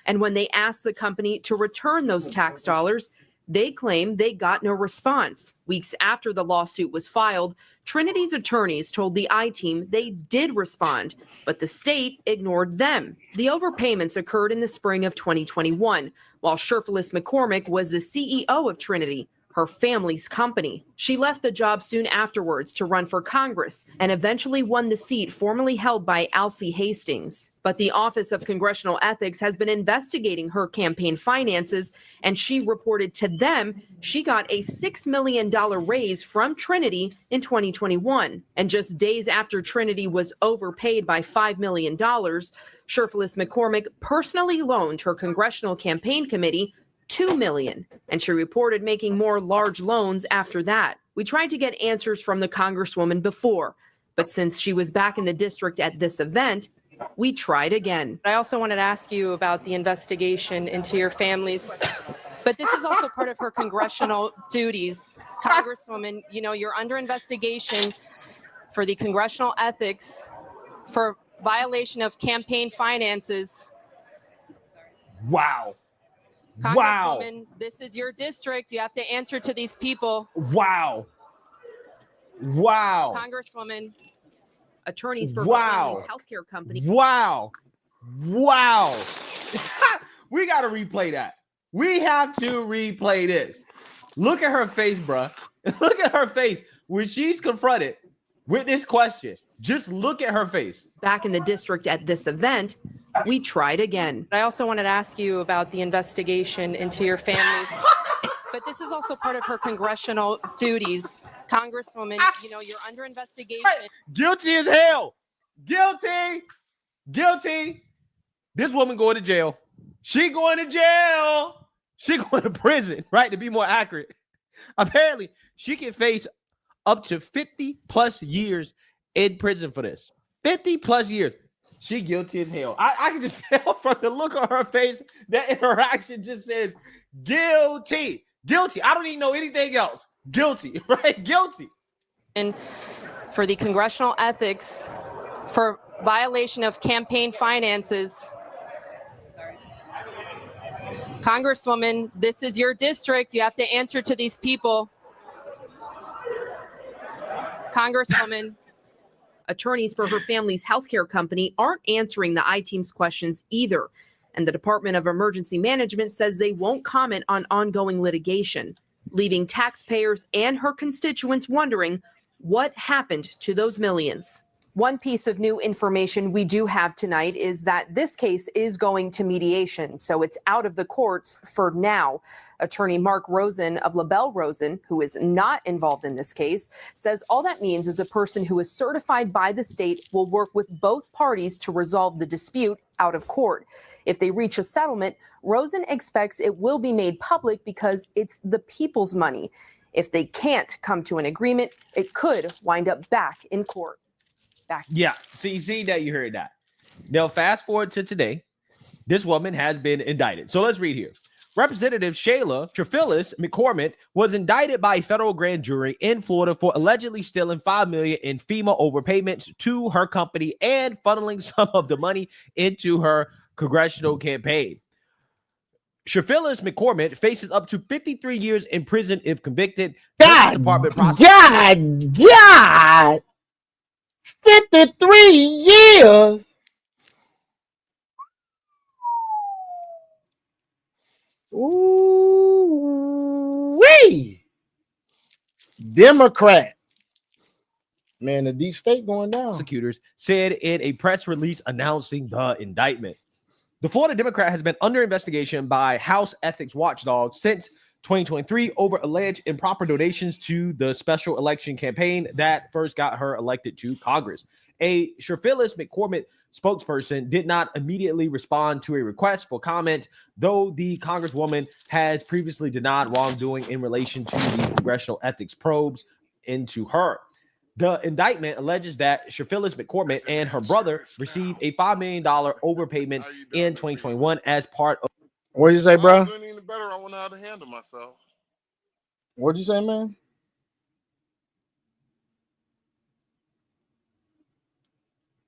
And when they asked the company to return those tax dollars, they claim they got no response. Weeks after the lawsuit was filed, Trinity's attorneys told the I-Team they did respond, but the state ignored them. The overpayments occurred in the spring of 2021, while Sherfilis McCormick was the CEO of Trinity, her family's company. She left the job soon afterwards to run for Congress and eventually won the seat formerly held by Alcee Hastings. But the Office of Congressional Ethics has been investigating her campaign finances, and she reported to them she got a $6 million raise from Trinity in 2021. And just days after Trinity was overpaid by $5 million, Sherfilis McCormick personally loaned her congressional campaign committee $2 million, and she reported making more large loans after that. We tried to get answers from the Congresswoman before, but since she was back in the district at this event, we tried again. I also wanted to ask you about the investigation into your families, but this is also part of her congressional duties. Congresswoman, you know, you're under investigation for the congressional ethics for violation of campaign finances. Wow. Congresswoman, this is your district. You have to answer to these people. Wow. Congresswoman. Attorneys for her family's healthcare company. Wow. We got to replay that. We have to replay this. Look at her face, bruh. Look at her face when she's confronted with this question. Just look at her face. Back in the district at this event, we tried again. I also wanted to ask you about the investigation into your families, but this is also part of her congressional duties. Congresswoman, you know, you're under investigation. Guilty as hell. Guilty. This woman going to jail. She going to jail. She going to prison, right? To be more accurate. Apparently, she can face up to 50 plus years in prison for this. 50 plus years. She guilty as hell. I can just tell from the look on her face, that interaction just says guilty. I don't even know anything else. Guilty, right? Guilty. And for the congressional ethics for violation of campaign finances. Congresswoman, this is your district. You have to answer to these people. Congresswoman. Attorneys for her family's healthcare company aren't answering the I-Team's questions either. And the Department of Emergency Management says they won't comment on ongoing litigation, leaving taxpayers and her constituents wondering what happened to those millions. One piece of new information we do have tonight is that this case is going to mediation, so it's out of the courts for now. Attorney Mark Rosen of LaBelle Rosen, who is not involved in this case, says all that means is a person who is certified by the state will work with both parties to resolve the dispute out of court. If they reach a settlement, Rosen expects it will be made public because it's the people's money. If they can't come to an agreement, it could wind up back in court. Yeah, so you see that, you heard that. Now, fast forward to today. This woman has been indicted. So let's read here. Representative Shayla Sherfilis McCormick was indicted by a federal grand jury in Florida for allegedly stealing $5 million in FEMA overpayments to her company and funneling some of the money into her congressional campaign. Sherfilis McCormick faces up to 53 years in prison if convicted. God, 53 years. Ooh, wee. Democrat. Man, the deep state going down. Prosecutors said in a press release announcing the indictment. The Florida Democrat has been under investigation by House ethics watchdogs since 2023 over alleged improper donations to the special election campaign that first got her elected to Congress. A Phyllis McCormick spokesperson did not immediately respond to a request for comment, though the Congresswoman has previously denied wrongdoing in relation to the congressional ethics probes into her. The indictment alleges that Phyllis McCormick and her brother received a $5 million overpayment in 2021 as part of. What did you say, bro? I'm doing even better. I wouldn't know how to handle myself. What did you say, man?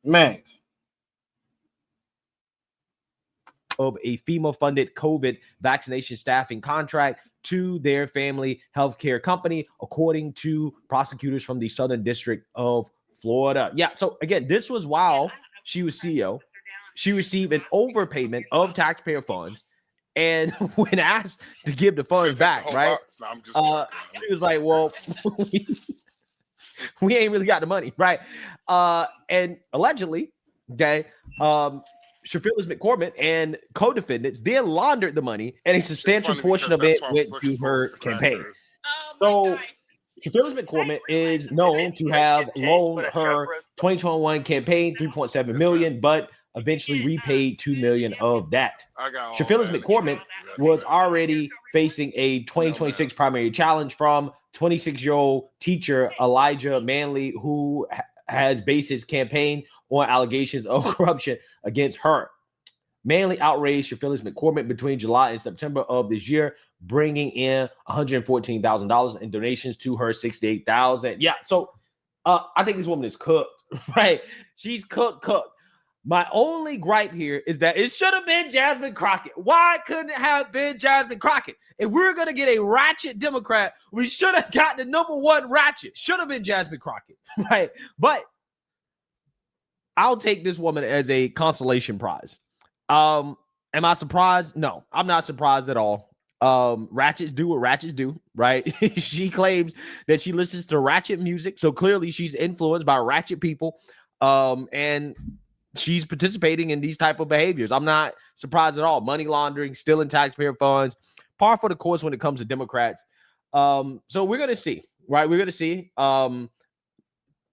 Max. Of a FEMA-funded COVID vaccination staffing contract to their family healthcare company, according to prosecutors from the Southern District of Florida. Yeah, so again, this was while she was CEO. She received an overpayment of taxpayer funds, and when asked to give the funds back, right, he was like, well, we ain't really got the money, right? And allegedly, okay, Phyllis McCormick and co-defendants then laundered the money, and a substantial portion of it went to her campaign. So Phyllis McCormick is known to have loaned her 2021 campaign $3.7 million, but eventually repaid $2 million of that. Phyllis McCormick was already facing a 2026 primary challenge from 26-year-old teacher Elijah Manley, who has based his campaign on allegations of corruption against her. Manley outraged Phyllis McCormick between July and September of this year, bringing in $114,000 in donations to her $68,000. Yeah, so I think this woman is cooked, right? She's cooked. My only gripe here is that it should have been Jasmine Crockett. Why couldn't it have been Jasmine Crockett? If we were going to get a ratchet Democrat, we should have got the number one ratchet. Should have been Jasmine Crockett, right? But I'll take this woman as a consolation prize. Am I surprised? No, I'm not surprised at all. Ratchets do what ratchets do, right? She claims that she listens to ratchet music, so clearly she's influenced by ratchet people, and she's participating in these type of behaviors. I'm not surprised at all. Money laundering, stealing taxpayer funds, par for the course when it comes to Democrats. So we're gonna see, right? We're gonna see.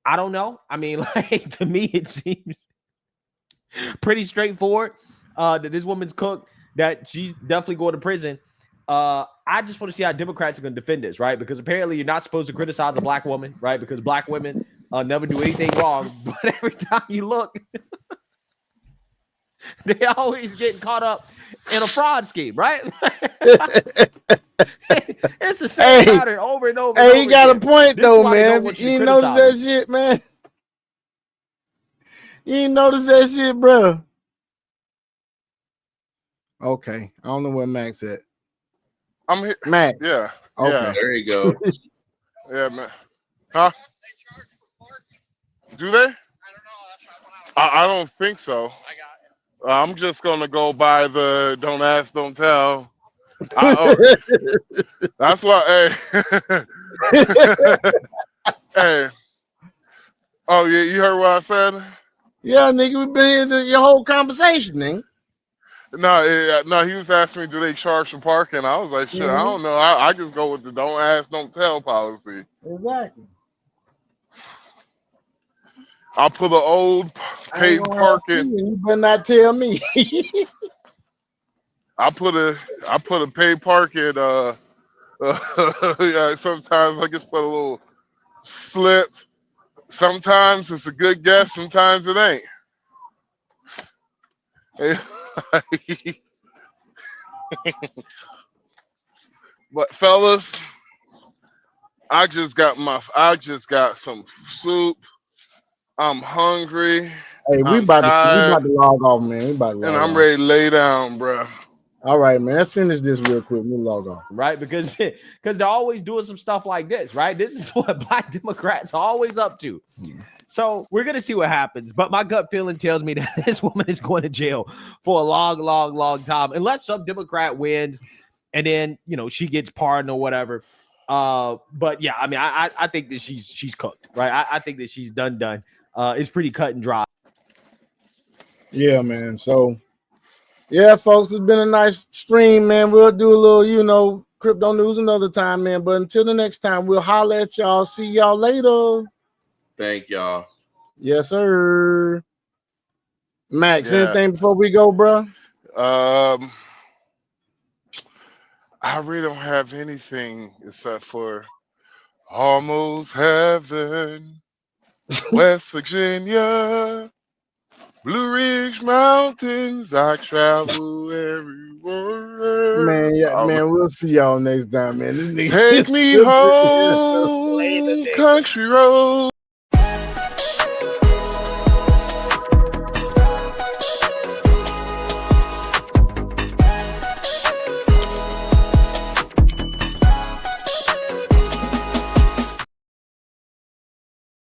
I don't know. I mean, like, to me, it seems pretty straightforward that this woman's cooked, that she's definitely going to prison. I just want to see how Democrats are going to defend this, right? Because apparently you're not supposed to criticize a black woman, right? Because black women never do anything wrong. But every time you look, they always get caught up in a fraud scheme, right? It's the same pattern over and over. Hey, you got a point though, man. You ain't notice that shit, man. You ain't notice that shit, bro. Okay, I don't know where Max at. I'm here. Max. Yeah. Okay. Yeah. There you go. Yeah, man. Huh? Do they? I don't think so. I'm just gonna go by the don't ask, don't tell. That's why. Hey. Hey. Oh yeah, you heard what I said? Yeah, nigga, we've been here your whole conversation, nigga. No, he was asking me, do they charge for parking? I was like, shit, I don't know. I just go with the don't ask, don't tell policy. Exactly. I'll put an old paid parking. You better not tell me. I put a paid parking. Yeah, sometimes I just put a little slip. Sometimes it's a good guess. Sometimes it ain't. But fellas, I just got some soup. I'm hungry. Hey, we about to log off, man. And I'm ready to lay down, bro. All right, man. Let's finish this real quick. We'll log off. Right, because they're always doing some stuff like this, right? This is what black Democrats are always up to. So we're gonna see what happens. But my gut feeling tells me that this woman is going to jail for a long, long, long time, unless some Democrat wins and then she gets pardoned or whatever. But yeah, I mean, I think that she's cooked, right? I think that she's done. It's pretty cut and dry. Yeah, man. So yeah, folks, it's been a nice stream, man. We'll do a little, crypto news another time, man. But until the next time, we'll holler at y'all. See y'all later. Thank y'all. Yes, sir. Max, Yeah. anything before we go, bro? I really don't have anything except for almost heaven, West Virginia, Blue Ridge Mountains. I travel everywhere. Man, yeah, man, we'll see y'all next time, man. Take me home, country road.